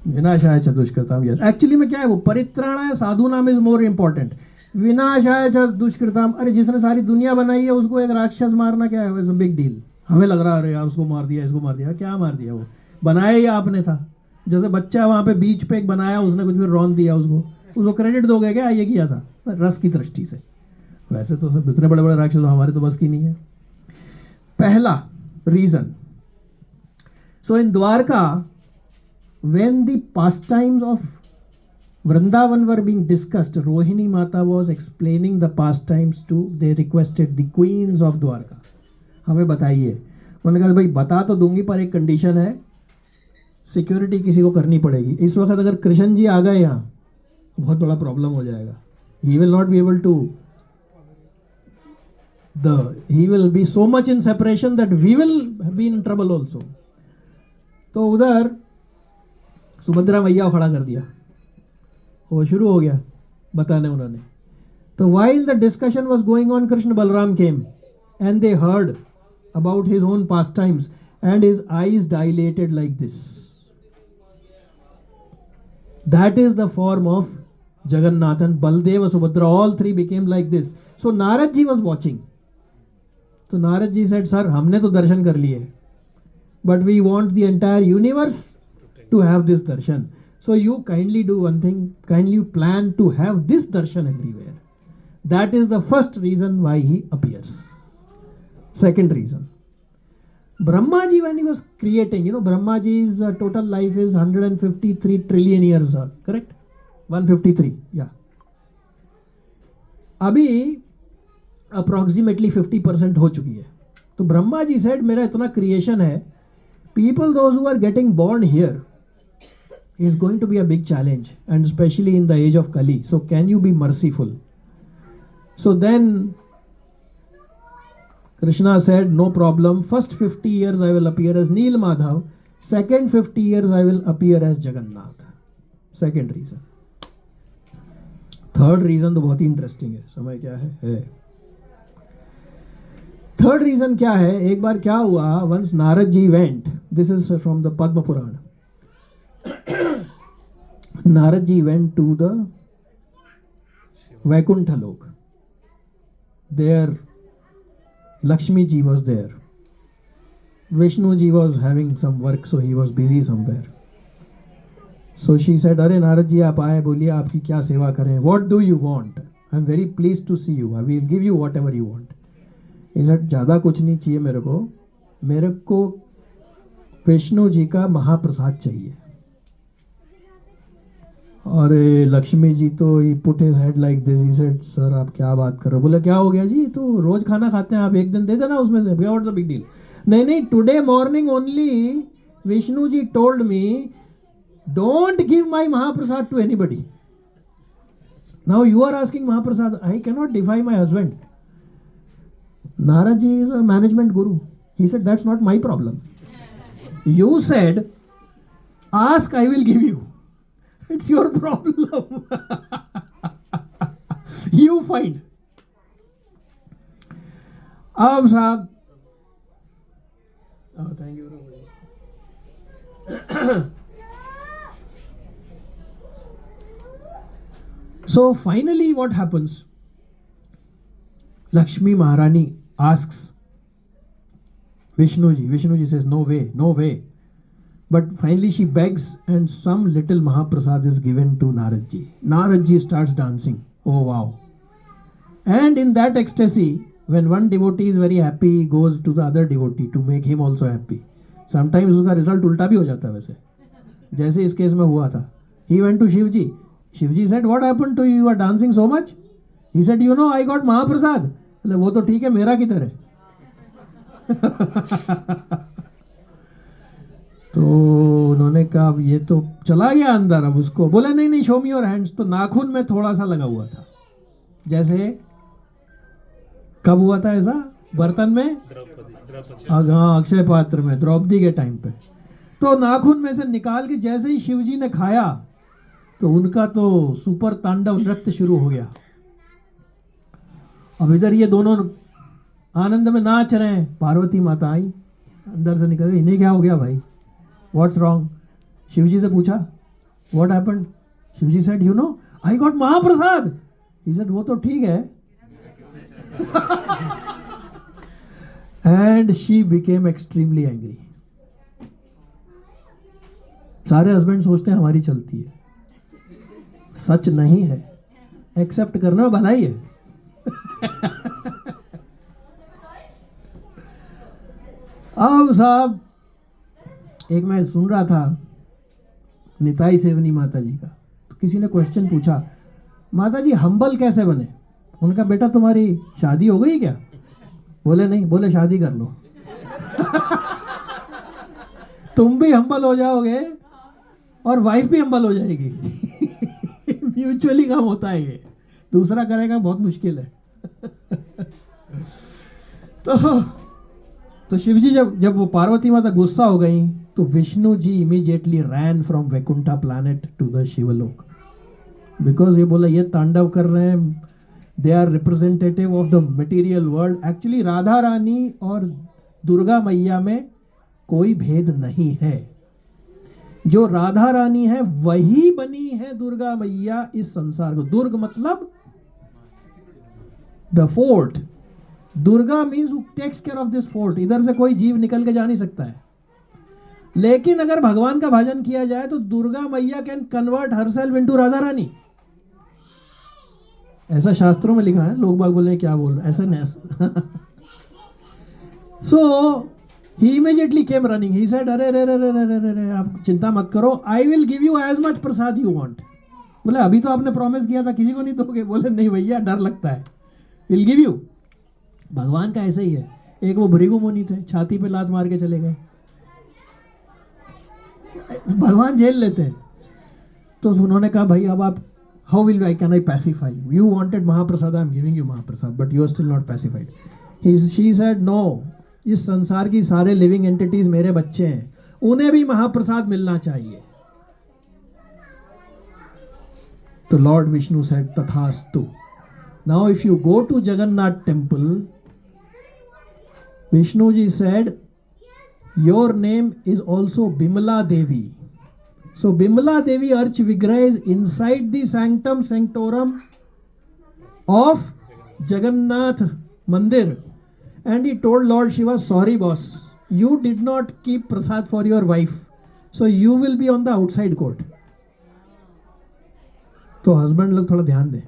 vinashaya cha dushkritam. Yes, actually में क्या है वो परित्राणाय साधुनाम is more important. विनाशाय च दुष्कृताम. अरे जिसने सारी दुनिया बनाई है उसको एक राक्षस मारना क्या है? It's a big deal. हमें लग रहा है अरे यार उसको मार दिया, इसको मार दिया. क्या मार दिया? वो बनाया ही आपने था. जैसे बच्चा वहां पे बीच पे एक बनाया, उसने कुछ भी रौन दिया, उसको क्रेडिट दोगे क्या? ये किया था रस की दृष्टि से. वैसे तो सब इतने बड़े बड़े राक्षस हमारे तो बस की नहीं है. पहला reason, so in Dwarka when the pastimes of Vrindavan were being discussed, Rohini Mata was explaining the pastimes to, they requested the queens of Dwarka. हमें बताइए. उन्होंने कहा भाई बता तो दूंगी पर एक कंडीशन है, सिक्योरिटी किसी को करनी पड़ेगी. इस वक्त अगर कृष्ण जी आ गए यहाँ बहुत बड़ा प्रॉब्लम हो जाएगा. He will not be able to, he will be so much in separation that we will be in trouble also. तो उधर सुभद्रा मैया को खड़ा कर दिया. वो शुरू हो गया बताने उन्होंने. तो while the discussion was going on, Krishna Balram came and they heard about his own pastimes and his eyes dilated like this. That is the form of Jagannath, and Baldeva, Subhadra, all 3 became like this. So Narad ji was watching. So Narad ji said, sir, हमने तो दर्शन कर लिए, but we want the entire universe to have this darshan. So you kindly do one thing, kindly plan to have this darshan everywhere. That is the first reason why he appears. Second reason, Brahma ji, when he was creating, Brahma ji's total life is 153 trillion years, correct? 153, yeah. अभी approximately 50% हो चुकी है. तो Brahma ji said, मेरा इतना creation है, people those who are getting born here is going to be a big challenge, and especially in the age of Kali. So can you be merciful? So then Krishna said, no problem. First 50 years I will appear as Neel Madhav. Second 50 years I will appear as Jagannath. Second reason. Third reason तो बहुत ही interesting है. समय क्या है? Third reason क्या है? एक बार क्या हुआ, once Narad ji went, this is from the Padma Purana. Narad ji went to the Vaikuntha Lok. There Lakshmi ji was there. Vishnu ji was having some work, so he was busy somewhere. So she said, अरे नारद जी आप आए, बोलिए आपकी क्या सेवा करें? What do you want? I am very pleased to see you. I will give you whatever you want. He said, ज़्यादा कुछ नहीं चाहिए मेरे को विष्णु जी का महाप्रसाद चाहिए. और लक्ष्मी जी तो he put his head like this. He said, sir आप क्या बात कर रहे हो? बोले क्या हो गया जी, तो रोज खाना खाते हैं आप, एक दिन दे देना उसमें से, व्हाट्स द बिग डील? नहीं, today morning only Vishnu ji told me don't give my Mahaprasad to anybody. Now you are asking Mahaprasad. I can not defy my husband. Narad ji is a management guru. He said that's not my problem. You said ask, I will give you. It's your problem. You find. अब साहब, thank you. So finally, what happens? Lakshmi Maharani asks Vishnuji. Vishnuji says, no way, no way. But finally she begs and some little Mahaprasad is given to Naradji. Naradji starts dancing. Oh wow. And in that ecstasy, when one devotee is very happy, he goes to the other devotee to make him also happy. Sometimes उसका result उल्टा भी हो जाता है वैसे, जैसे इस case में हुआ था. He went to Shivji. Shivji said, what happened to you? You are dancing so much? He said, you know, I got Mahaprasad. बोले वो तो ठीक है, मेरा किधर है? तो उन्होंने कहा अब ये तो चला गया अंदर, अब उसको बोला नहीं नहीं शो मी योर हैंड्स. तो नाखून में थोड़ा सा लगा हुआ था, जैसे कब हुआ था ऐसा बर्तन में, हाँ अक्षय पात्र में द्रौपदी के टाइम पे. तो नाखून में से निकाल के जैसे ही शिवजी ने खाया तो उनका तो सुपर तांडव नृत्य शुरू हो गया. अब इधर ये दोनों आनंद में नाच रहे हैं. पार्वती माता आई अंदर से निकल गई, इन्हें क्या हो गया भाई, व्हाट्स रॉन्ग? शिवजी से पूछा what happened? Shivji said you know I got महाप्रसाद. ही सेड वो तो ठीक है. And she became extremely angry. सारे हस्बैंड सोचते हैं हमारी चलती है, सच नहीं है. एक्सेप्ट करना भलाई है. अब साहब एक मैं सुन रहा था निताई सेवनी माता जी का, तो किसी ने क्वेश्चन पूछा माता जी हम्बल कैसे बने? उनका बेटा तुम्हारी शादी हो गई क्या? बोले नहीं. बोले शादी कर लो. तुम भी हम्बल हो जाओगे और वाइफ भी हम्बल हो जाएगी. म्यूचुअली काम होता है ये, दूसरा करेगा बहुत मुश्किल है. तो शिवजी जब वो पार्वती माता गुस्सा हो गई तो Vishnu ji immediately ran from Vaikuntha planet to the Shivlok. Because ये बोला ये तांडव कर रहे हैं, they are representative of the material world. Actually Radha Rani और दुर्गा मैया में कोई भेद नहीं है. जो राधा रानी है वही बनी है दुर्गा मैया इस संसार को. दुर्ग मतलब the fort. Durga means who takes care of this fort. इधर से कोई जीव निकल के जा नहीं सकता है. लेकिन अगर भगवान का भजन किया जाए तो Durga Maiya can convert herself into Radha Rani. ऐसा शास्त्रों में लिखा है. लोग बाग बोल रहे हैं क्या बोल रहे, ऐसा नहीं. So he immediately came running. He said अरे रे रे रे रे रे रे आप चिंता मत करो, I will give you as much prasad you want. बोले अभी तो आपने प्रॉमिस किया था किसी को नहीं दोगे. बोले नहीं भैया डर लगता है, विल गिव यू. भगवान का ऐसे ही है. एक वो भृगु मुनि थे, छाती पे लात मार के चले गए. भगवान झेल लेते हैं. तो उन्होंने कहा भाई अब आप how will I can I pacify you? You wanted mahaprasad, I am giving you mahaprasad, but you are still not pacified. She said no, इस संसार की सारे लिविंग एंटिटीज मेरे बच्चे हैं, उन्हें भी महाप्रसाद मिलना चाहिए. तो लॉर्ड विष्णु सेड तथास्तु. Now if you go to Jagannath temple, Vishnu ji said your name is also Bimala Devi. So Bimala Devi Arch Vigrah is inside the sanctum sanctorum of Jagannath Mandir. And he told Lord Shiva, sorry boss, you did not keep prasad for your wife, so you will be on the outside court. तो husband लोग थोड़ा ध्यान दें.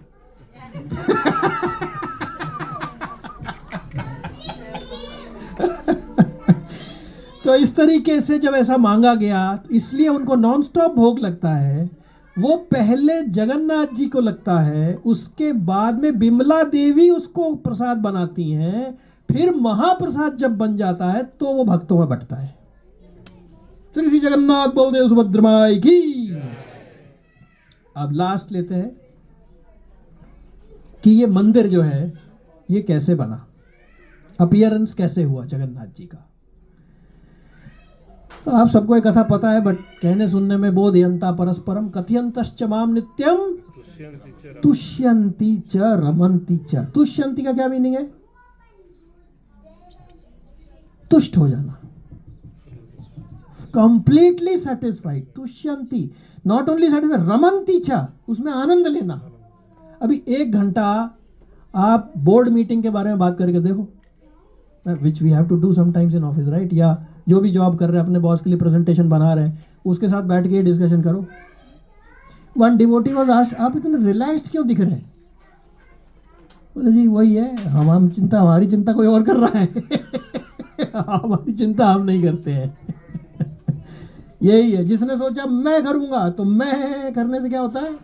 तो इस तरीके से जब ऐसा मांगा गया तो इसलिए उनको नॉन स्टॉप भोग लगता है. वो पहले जगन्नाथ जी को लगता है, उसके बाद में बिमला देवी उसको प्रसाद बनाती हैं, फिर महाप्रसाद जब बन जाता है तो वो भक्तों में बंटता है. श्री श्री जगन्नाथ बलदेव सुभद्रा माई की. अब लास्ट लेते हैं कि ये मंदिर जो है ये कैसे बना, अपीयरेंस कैसे हुआ जगन्नाथ जी का. तो आप सबको एक कथा पता है, बट कहने सुनने में बोधयंता परस्परम कथयंतश्च माम नित्यम तुष्यंती च रमंती च. तुष्यंती का क्या मीनिंग है? तुष्ट हो जाना, कंप्लीटली सेटिस्फाइड. तुष्यंती, नॉट ओनली सेटिस्फाइड, रमंती च, उसमें आनंद लेना. अभी 1 घंटा आप बोर्ड मीटिंग के बारे में बात करके देखो, which we have to do sometimes in office, right? या जो भी जॉब कर रहे हैं, अपने बॉस के लिए प्रेजेंटेशन बना रहे हैं, उसके साथ बैठ के डिस्कशन करो. वन डिवोटी वाज आस्क्ड, आप इतने रिलैक्स्ड क्यों दिख रहे हैं? बोले जी वही है, हम चिंता, हमारी चिंता कोई और कर रहा है. हमारी चिंता हम नहीं करते हैं. यही है, जिसने सोचा मैं करूंगा, तो मैं करने से क्या होता है?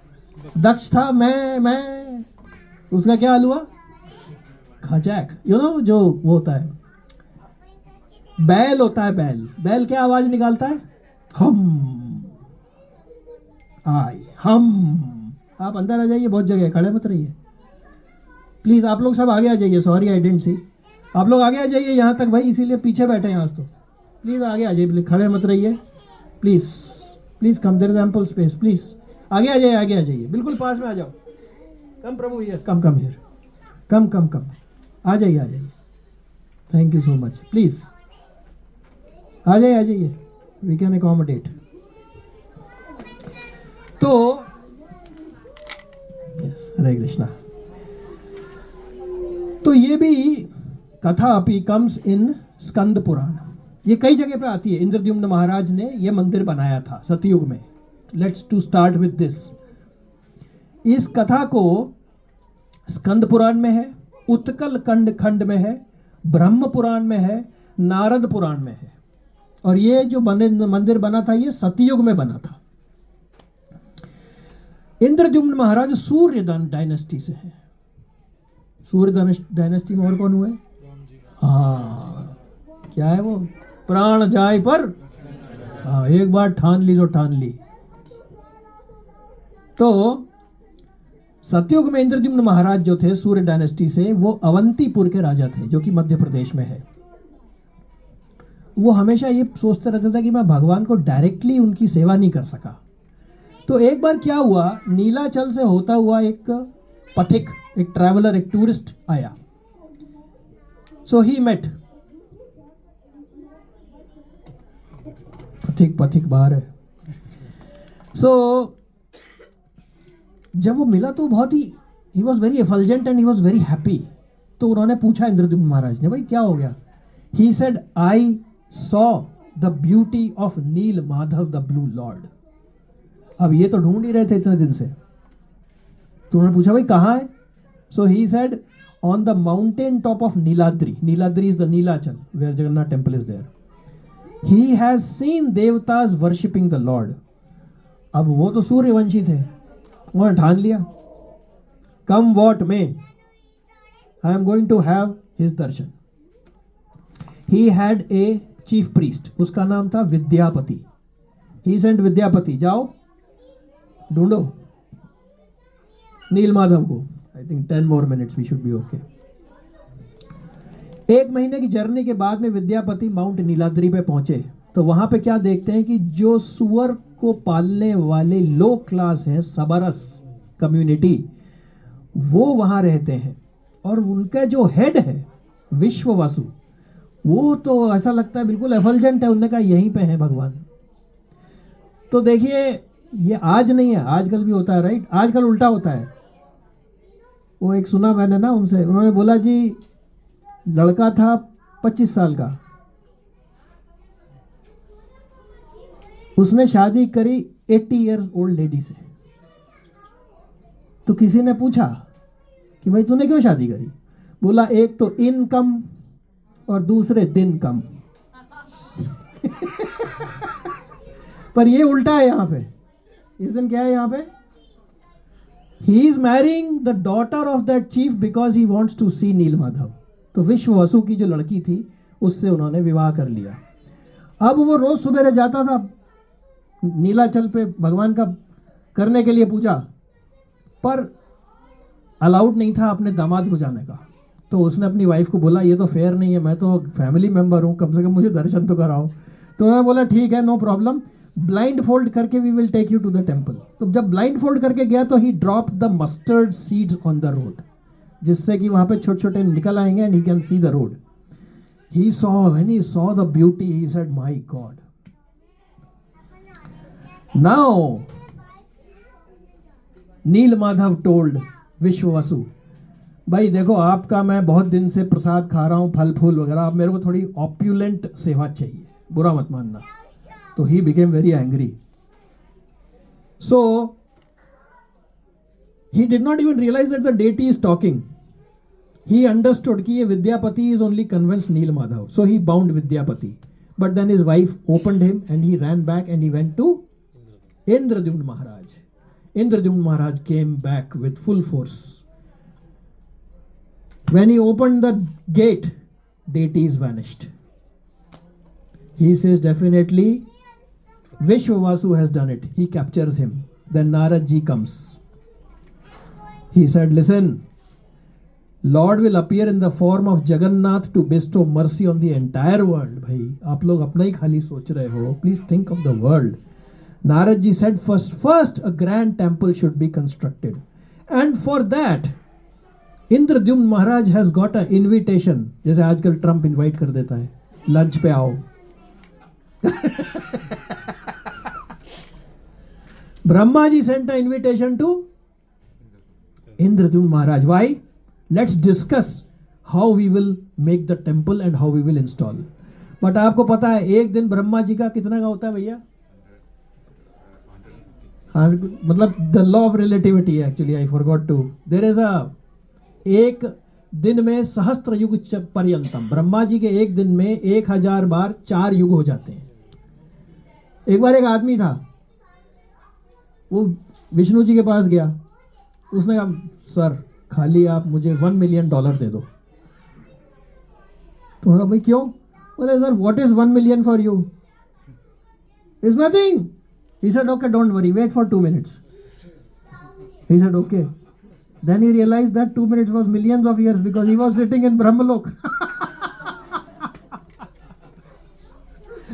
दक्ष था, मैं उसका क्या हाल हुआ? खचैक. यू नो, जो वो होता है, बैल होता है, बैल क्या आवाज निकालता है? हम. आप अंदर आ जाइए, बहुत जगह है, खड़े मत रहिए प्लीज. आप लोग सब आगे आ जाइए. Sorry I didn't see. आप लोग आगे आ जाइए यहाँ तक भाई, इसीलिए पीछे बैठे हैं आज. तो प्लीज आगे आ जाइए, प्लीज खड़े मत रहिए. Please come, there is ample space. Please आगे आ जाइए, बिल्कुल पास में आ जाओ. कम प्रभु, हियर, कम हियर, कम. आ जाइए. Thank you so much. Please आ जाइए, वी कैन अकोमोडेट. तो यस, हरे कृष्णा. तो ये भी कथा अपी कम्स इन स्कंद पुराण. ये कई जगह पे आती है. इंद्रद्युम्न महाराज ने ये मंदिर बनाया था सतयुग में. Let's to start with this. इस कथा को स्कंद पुराण में है, उत्कल खंड में है, ब्रह्म पुराण में है, नारद पुराण में है. और ये जो मंदिर बना था, ये सतयुग में बना था. इंद्रद्युम्न महाराज सूर्य डायनेस्टी से है. सूर्य डायनेस्टी में और कौन हुए? हाँ, क्या है वो? प्राण जाए पर. हाँ, एक बार ठान ली तो ठान ली. तो सतयुग में इंद्रद्युम्न महाराज जो थे सूर्य डायनेस्टी से, वो अवंतीपुर के राजा थे, जो कि मध्य प्रदेश में है. वो हमेशा ये सोचते रहता था कि मैं भगवान को डायरेक्टली उनकी सेवा नहीं कर सका. तो एक बार क्या हुआ, नीलाचल से होता हुआ एक पथिक, एक ट्रैवलर, एक टूरिस्ट आया. So he met. पथिक बाहर है. सो जब वो मिला तो बहुत ही was very effulgent and he was very happy. तो उन्होंने पूछा इंद्रद्युम्न महाराज ने, भाई क्या हो गया? He said, I saw the beauty of Neel Madhav the blue lord. अब ये तो ढूंढ ही रहे थे इतने दिन से. तो उन्होंने पूछा भाई कहाँ है? So he said, on the mountain top of Niladri. Niladri is the Nilachal where Jagannath temple is there. He has seen देवताज वर्शिपिंग द लॉर्ड. अब वो तो सूर्यवंशी थे, उन्होंने ठान लिया, come what may, I am going to have his darshan. He had a chief priest, उसका नाम था विद्यापति. ही सेंट विद्यापति, जाओ ढूंढो नील माधव को. I think 10 more minutes we should be okay. 1 महीने की जर्नी के बाद में विद्यापति माउंट नीलाद्री पे पहुंचे. तो वहां पे क्या देखते हैं कि जो सुअर को पालने वाले लो क्लास हैं, सबरस कम्युनिटी, वो वहां रहते हैं. और उनका जो हेड है विश्ववसु, वो तो ऐसा लगता है बिल्कुल एफल्जेंट है. उनने कहा यहीं पे है भगवान. तो देखिए, ये आज नहीं है, आजकल भी होता है, राइट? आजकल उल्टा होता है. वो एक सुना मैंने ना उनसे, उन्होंने बोला जी लड़का था 25 साल का, उसने शादी करी 80 years old लेडी से. तो किसी ने पूछा कि भाई तूने क्यों शादी करी? बोला एक तो इनकम और दूसरे दिन कम. पर ये उल्टा है यहाँ पे. इस दिन क्या है यहाँ पे? He is marrying the daughter of that chief because he wants to see Neel Madhav. तो विश्ववसु की जो लड़की थी, उससे उन्होंने विवाह कर लिया. अब वो रोज सुबह जाता था नीलाचल पे भगवान का करने के लिए पूजा, पर अलाउड नहीं था अपने दामाद को जाने का. तो उसने अपनी वाइफ को बोला ये तो फेयर नहीं है, मैं तो फैमिली मेंबर हूँ, कम से कम मुझे दर्शन तो कराओ. तो उन्होंने बोला ठीक है, नो प्रॉब्लम, ब्लाइंड फोल्ड करके we will take you to the temple. तो जब ब्लाइंड फोल्ड करके गया तो he drop the mustard seeds on the road, जिससे कि वहां पे छोटे छोटे निकल आएंगे and he can see the road. He saw, when he saw the beauty, he said my god. Now Neel Madhav told Vishvavasu, भाई देखो आपका मैं बहुत दिन से प्रसाद खा रहा हूँ, फल फूल वगैरह, अब मेरे को थोड़ी ऑप्यूलेंट सेवा चाहिए, बुरा मत मानना. तो he became very angry. So he did not even realize that the deity is talking. He understood कि ये Vidyapati is only convinced Neel Madhav. So he bound Vidyapati. But then his wife opened him and he ran back and he went to Indradyumna Maharaj. Indradyumna Maharaj came back with full force. When he opened the gate, deity is vanished. He says definitely Vishwavasu has done it. He captures him. Then Narad ji comes. He said, listen, Lord will appear in the form of Jagannath to bestow mercy on the entire world. भाई आप लोग अपना ही खाली सोच रहे हो. Please think of the world. Narad ji said, first a grand temple should be constructed. And for that, Indradyumna Maharaj has got an invitation. जैसे आजकल ट्रम्प इनवाइट कर देता है, लंच पे आओ. Brahma ji sent an invitation to Indradyumna Maharaj. Why? Let's discuss how we will make the temple and how we will install. But आपको पता है एक दिन ब्रह्मा जी का कितना का होता है भैया? मतलब the law of relativity actually I forgot to. There is a एक दिन में सहस्त्र युग पर्यंतम. ब्रह्मा जी के एक दिन में 1000 बार 4 युग हो जाते हैं. एक बार एक आदमी था, वो विष्णु जी के पास गया. उसने कहा सर खाली आप मुझे $1 मिलियन दे दो. तो बोला भाई क्यों? बोले sir what is 1 million for you? Is nothing. He said okay don't worry wait for 2 minutes. He said okay. Then he realized that 2 minutes was millions of years because he was sitting in Brahmalok.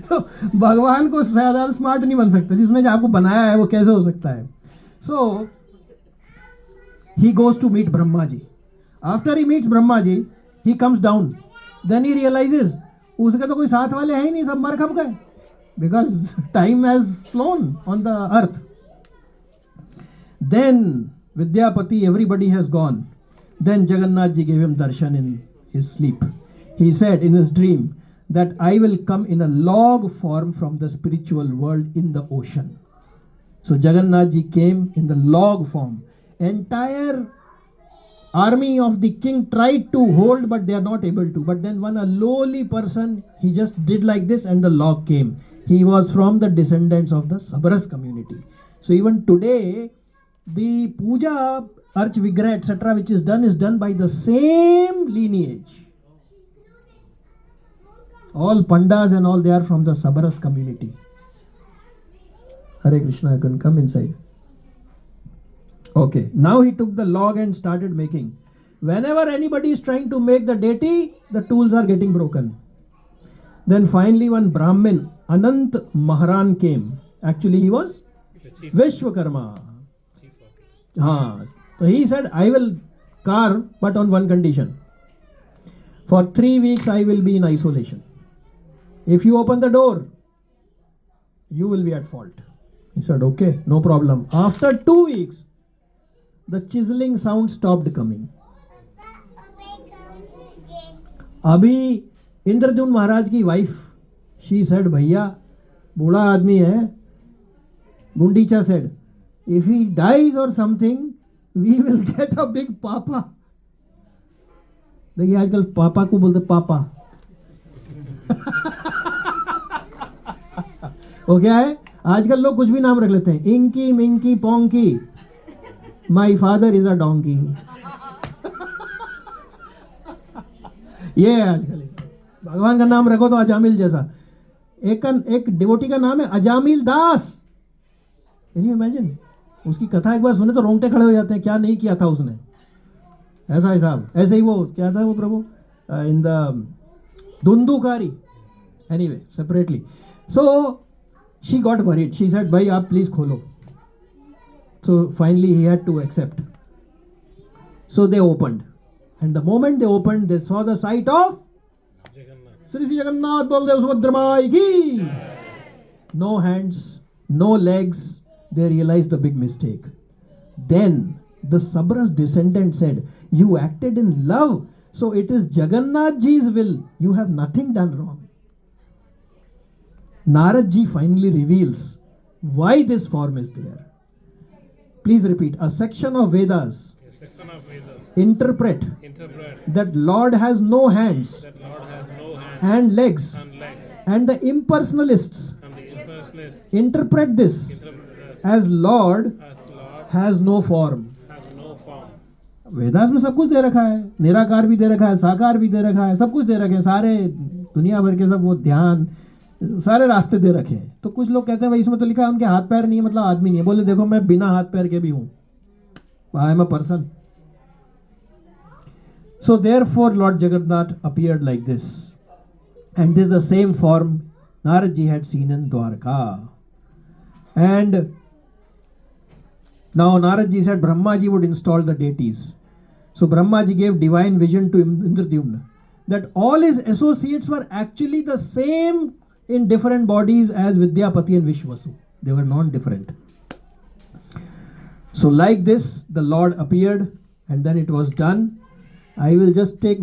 तो भगवान को शायद आप smart नहीं बन सकते, जिसने आपको बनाया है वो कैसे हो सकता है. सो he goes to meet Brahma ji. After he meets Brahma ji, he comes down. Then he realizes उसके तो कोई साथ वाले हैं ही नहीं, सब मर खप गए because time has flown on the earth. Then Vidyapati, everybody has gone. Then Jagannath ji gave him darshan in his sleep. He said in his dream that I will come in a log form from the spiritual world in the ocean. So Jagannath ji came in the log form. Entire army of the king tried to hold but they are not able to. But then a lowly person, he just did like this and the log came. He was from the descendants of the Sabras community. So even today the puja, arch vigrah etc which is done by the same lineage. All pandas and all, they are from the Sabras community. Hare Krishna, you can come inside. Okay, now he took the log and started making. Whenever anybody is trying to make the deity, the tools are getting broken. Then finally one Brahmin, Anant Maharan came. Actually he was Vishwakarma. So he said, I will carve but on one condition. For 3 weeks I will be in isolation. If you open the door, you will be at fault. He said, okay, no problem. After 2 weeks, the chiseling sound stopped coming. अभी इंद्रद्युम्न महाराज की wife, she said, भैया बूढ़ा आदमी है. Gundicha said, if he dies or something, we will get a big papa. देखिए आजकल पापा को बोलते पापा. वो क्या है, आजकल लोग कुछ भी नाम रख लेते हैं. Inky Minki ponky. My father is a donkey. ये आजकल भगवान का नाम रखो तो अजामिल जैसा. एक डिवोटी का नाम है Ajamil Das. Can you imagine? उसकी कथा एक बार सुने तो रोंगटे खड़े हो जाते हैं. क्या नहीं किया था उसने, ऐसा हिसाब. ऐसे ही वो क्या था वो प्रभु in the Dhundhukari. Anyway separately. So she got worried. She said भाई आप प्लीज खोलो. So finally he had to accept. So they opened. And the moment they opened, they saw the sight of Sri Jagannath Baldev Subhadra Mai ki. No hands, no legs. They realized the big mistake. Then The Sabras descendant said, "You acted in love, so it is Jagannath Ji's will. You have nothing done wrong." Narad Ji finally reveals why this form is there. Please repeat. A section of Vedas A section of Vedas interpret interpret that Lord has no hands that Lord has no hands and legs, and legs, and the impersonalists and the impersonalists interpret this interpret this as Lord as Lord has no form. has no form. Vedas में सब कुछ दे रखा है, निराकार भी दे रखा है, साकार भी दे रखा है, सब कुछ दे रखे हैं, सारे दुनिया भर के सब वो ध्यान सारे रास्ते दे रखे हैं. तो कुछ लोग कहते हैं भाई इसमें तो लिखा है उनके हाथ पैर नहीं है मतलब आदमी नहीं है. बोले देखो मैं बिना हाथ पैर के भी हूं, I am a person. So therefore Lord Jagannath appeared like this, and this is the same form Narad Ji had seen in Dwarka. And now Narad Ji said Brahma Ji would install the deities. So Brahma Ji gave divine vision to Indradyumna that all his associates were actually the same in different bodies as Vidyapati and Vishwasu. They were non-different. So like this the Lord appeared, and then it was done. I will just take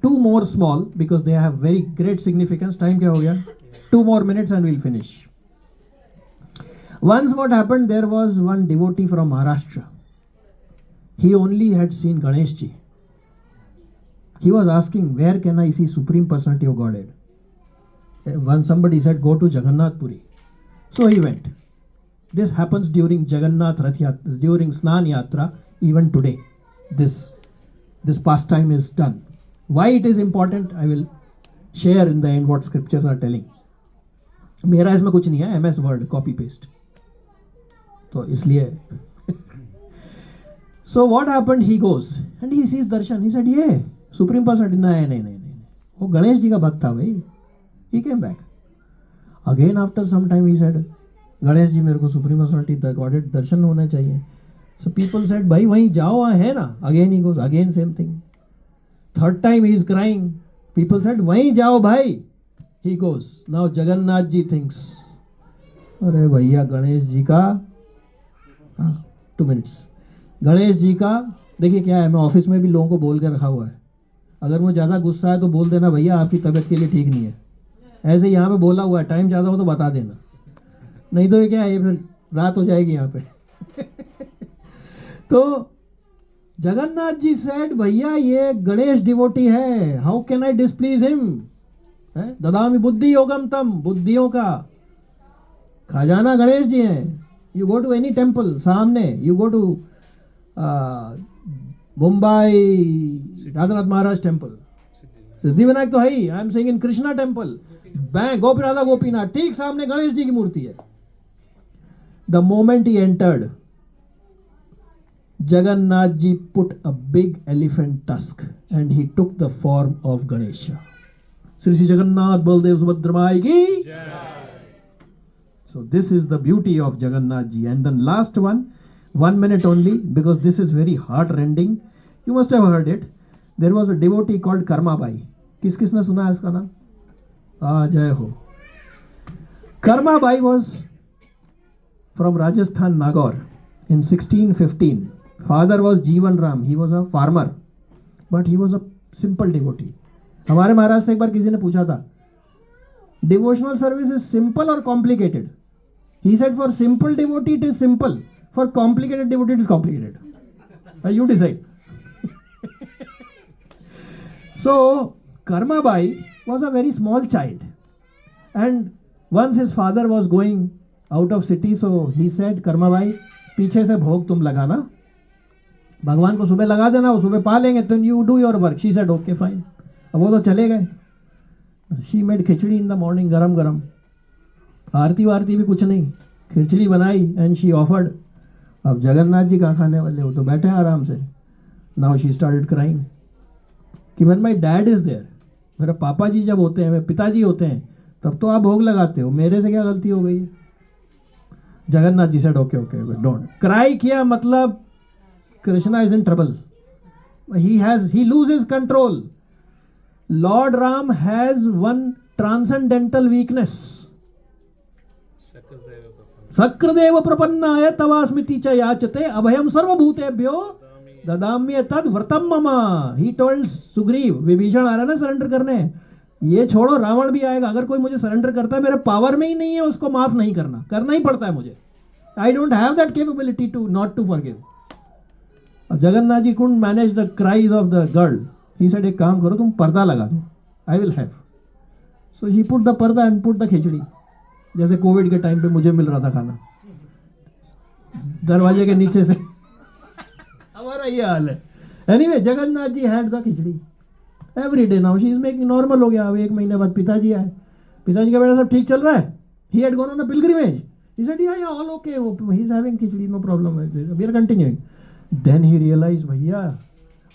two more small because they have very great significance. Time kya ho gaya? 2 more minutes and we'll finish. Once what happened, there was one devotee from Maharashtra. He only had seen Ganesh Ji. He was asking, where can I see Supreme Personality of Godhead? Once somebody said, go to Jagannath Puri. So he went. This happens during Jagannath Rath Yatra, during Snan Yatra, even today. This pastime is done. Why it is important, I will share in the end what scriptures are telling. मेरा इसमें कुछ नहीं है, MS Word, copy paste. तो इसलिए So what happened? He goes and he sees Darshan. He said, "ये Supreme Personality." नहीं. वो गणेश जी का भक्त था भाई. He came back. Again after some time he said, Ganesh ji मेरे को Supreme Personality Godhead दर्शन होना चाहिए. So people said, भाई वहीं जाओ, वहाँ है ना. Again he goes, again same thing. Third time he is crying. People said, वहीं जाओ भाई. He goes. Now Jagannath ji thinks, अरे भैया गणेश जी का 2 minutes. गणेश जी का देखिए क्या है, मैं ऑफिस में भी लोगों को बोल के रखा हुआ है, अगर मुझे ज़्यादा गुस्सा है तो बोल देना भैया आपकी तबीयत के लिए ठीक नहीं है. ऐसे यहाँ पे बोला हुआ है, टाइम ज़्यादा हो तो बता देना, नहीं तो ये क्या है, ये फिर रात हो जाएगी यहाँ पे. तो जगन्नाथ जी सेड, भैया ये गणेश डिवोटी है, how can I displease him. ददामी बुद्धि योगम तम, बुद्धियों का खजाना गणेश जी हैं. You go to any temple सामने, you go to Mumbai Radhanath Maharaj temple, Siddhi Vinayak तो है ही, I am saying in Krishna temple, बैंक गोपी राधा गोपीनाथ, ठीक सामने गणेश जी की मूर्ति है. The moment he entered, Jagannath ji put a big elephant tusk and he took the form of Ganesha. Sri Sri Jagannath Baldev Subhadra Mai ki Jai. So this is the beauty of Jagannath ji. And then last one, 1 minute only, because this is very heart-rending. You must have heard it. There was a devotee called Karma Bai. किसने सुना है इसका नाम? जय हो. Karma Bai was from Rajasthan, Nagaur in 1615. Father was Jeevan Ram. He was a farmer, but he was a simple devotee. हमारे महाराज से एक बार किसी ने पूछा था, devotional service is simple or complicated? He said, for simple devotee it is simple, for complicated devotee it is complicated. You decide. So Karma Bai was a very small child, and once his father was going out of city, so he said, Karma Bai, पीछे से भोग तुम लगाना, भगवान को सुबह लगा देना, वो सुबह पा लेंगे, तो you do your work. She said okay fine. अब वो तो चले गए. She made khichdi in the morning, गरम गरम, आरती वारती भी कुछ नहीं, खिचड़ी बनाई एंड शी ऑफर्ड. अब जगन्नाथ जी कहाँ खाने वाले, हो तो बैठे हैं आराम से. नाउ शी स्टार्टेड क्राइंग कि when my dad is there, मेरे पापा जी जब होते हैं, मेरे पिताजी होते हैं, तब तो आप भोग लगाते हो, मेरे से क्या गलती हो गई है. Jagannath ji said okay okay don't cry. किया मतलब Krishna is in trouble. He loses control. Lord Ram has one transcendental weakness. सक्रदेव प्रपन्नाय तवास्मिति च याचते अभयम सर्वभूतेभ्यो ददाम्य तद व्रतम मम. ही टोल्ड सुग्रीव, विभीषण आ रहा ना सरेंडर करने, ये छोड़ो रावण भी आएगा, अगर कोई मुझे सरेंडर करता है मेरे पावर में ही नहीं है उसको माफ नहीं करना, करना ही पड़ता है मुझे. I don't have that capability to not to forgive. अब Jagannath ji couldn't manage the cries of the girl. He said एक काम करो तुम पर्दा लगा दो, I will have. So he put the पर्दा एंड पुट द खिचड़ी, जैसे कोविड के टाइम पे मुझे मिल रहा था खाना दरवाजे के नीचे से. हमारा ये हाल है. Anyway Jagannath ji had the khichdi every day. Now she is making, normal हो गया. अब 1 महीने बाद पिताजी आए. पिताजी का बेटा सब ठीक चल रहा है. He had gone on a pilgrimage. He said yeah all okay, he is having khichdi, no problem, we are continuing. Then he realise भैया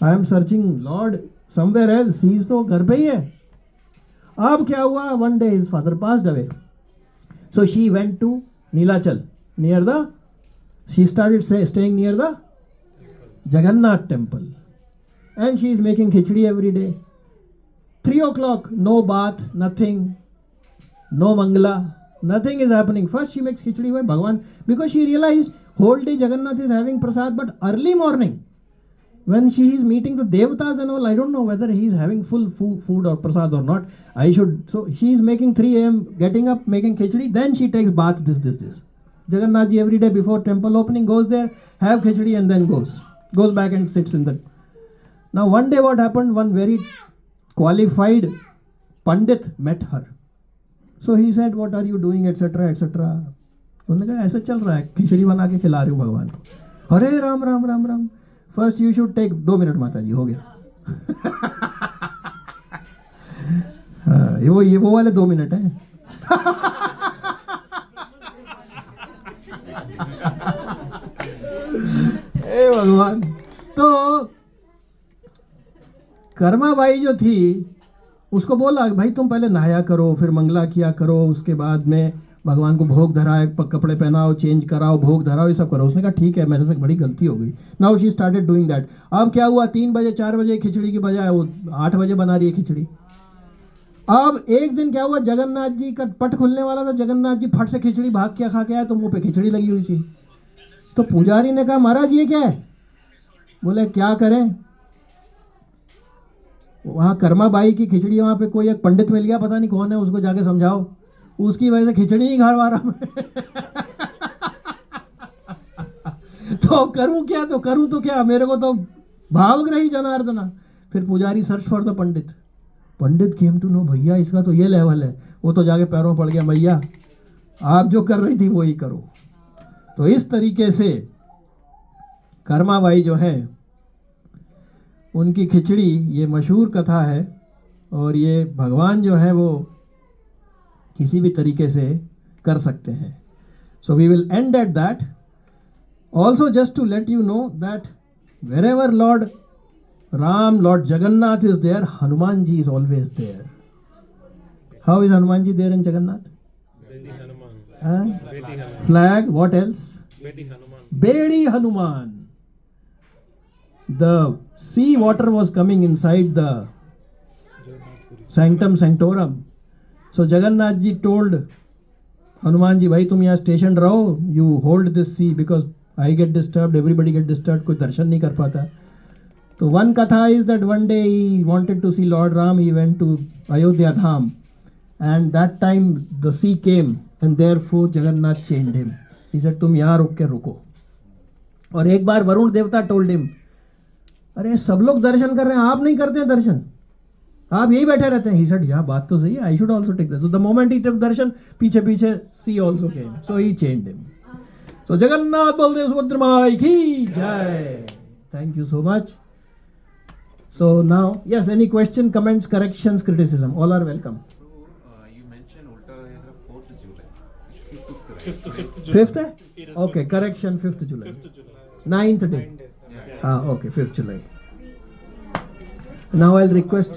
I am searching lord somewhere else, he is तो घर पे ही है. अब क्या हुआ, one day his father passed away. So she went to Nilachal, near the, she started staying near the Jagannath temple, and she is making khichdi every day. 3 o'clock, no bath, nothing, no mangala, nothing is happening. First she makes khichdi by Bhagwan, because she realized whole day Jagannath is having prasad, but early morning when she is meeting the devatas and all, I don't know whether he is having full food or prasad or not. I should, so she is making 3 a.m, getting up, making khichdi, then she takes bath, this. Jagannath ji every day before temple opening goes there, have khichdi and then goes back and sits in the. Now one day what happened, one very qualified pandit met her. So he said, what are you doing, etc, etc. उन्होंने कहा ऐसा चल रहा है, खिचड़ी बना के खिला रही हूँ भगवान को. अरे Ram Ram Ram Ram. First you should take 2 minute माता जी, हो गया. ये वो वाले 2 मिनट है. हे भगवान. तो कर्माबाई जो थी उसको बोला भाई तुम पहले नहाया करो, फिर मंगला किया करो, उसके बाद में भगवान को भोग धराए, कपड़े पहनाओ, चेंज कराओ, भोग धराओ, ये सब करो. उसने कहा ठीक है, मेरे से बड़ी गलती हो गई. Now she started doing that. अब क्या हुआ, 3 बजे 4 बजे खिचड़ी की बजाय वो 8 बजे बना रही है खिचड़ी. अब एक दिन क्या हुआ, जगन्नाथ जी का पट खुलने वाला था. जगन्नाथ जी फट से खिचड़ी भाग के खा के आए, तो मुंह पे खिचड़ी लगी हुई थी. तो पुजारी ने कहा महाराज ये क्या है. बोले क्या करें, वहाँ कर्माबाई की खिचड़ी, वहाँ पे कोई एक पंडित मिल गया, पता नहीं कौन है, उसको जाके समझाओ, उसकी वजह से खिचड़ी नहीं खा रहा मैं. तो करूं तो क्या, मेरे को तो भावग्रही जनार्दना. फिर पुजारी search for the pandit. Pandit came to know, भैया इसका तो ये लेवल है. वो तो जाके पैरों पड़ गया, भैया आप जो कर रही थी वो ही करो. तो इस तरीके से कर्माबाई जो है उनकी खिचड़ी, ये मशहूर कथा है. और ये भगवान जो है वो किसी भी तरीके से कर सकते हैं. So we will end at that. Also just to let you know that wherever Lord Ram, Lord Jagannath is there, Hanuman ji is always there. How is Hanuman ji there in Jagannath? Bedi Hanuman. Bedi Hanuman. Flag, what else? Bedi Hanuman. Bedi Hanuman. The sea water was coming inside the sanctum sanctorum. So Jagannath ji told Hanuman ji, भाई तुम यहाँ station रहो, you hold this sea because I get disturbed, everybody get disturbed, कोई दर्शन नहीं कर पाता. तो one katha is that one day he wanted to see Lord Ram, he went to Ayodhya Dham, and that time the sea came and therefore Jagannath chained him. He said तुम यहाँ रुक के रुको. और एक बार वरुण देवता told him, अरे सब लोग दर्शन कर रहे हैं, आप नहीं करते हैं दर्शन, आप यही बैठे रहते हैं. He said, yeah, बात तो सही है, I should also take that. So the moment he took darshan, पीछे पीछे sea also came. So he chained him. So Jagannath Baldev Subhadra Mai ki jai. Thank you so much. So now, yes, any question, comments, corrections, criticism, all are welcome. You mentioned Ulta is 4th July. It should be 5th, right? 5th July. 5th है? Okay, correction 5th July. 5th July. 9th day. 9 days. Yeah. Okay, 5th July. Now I'll request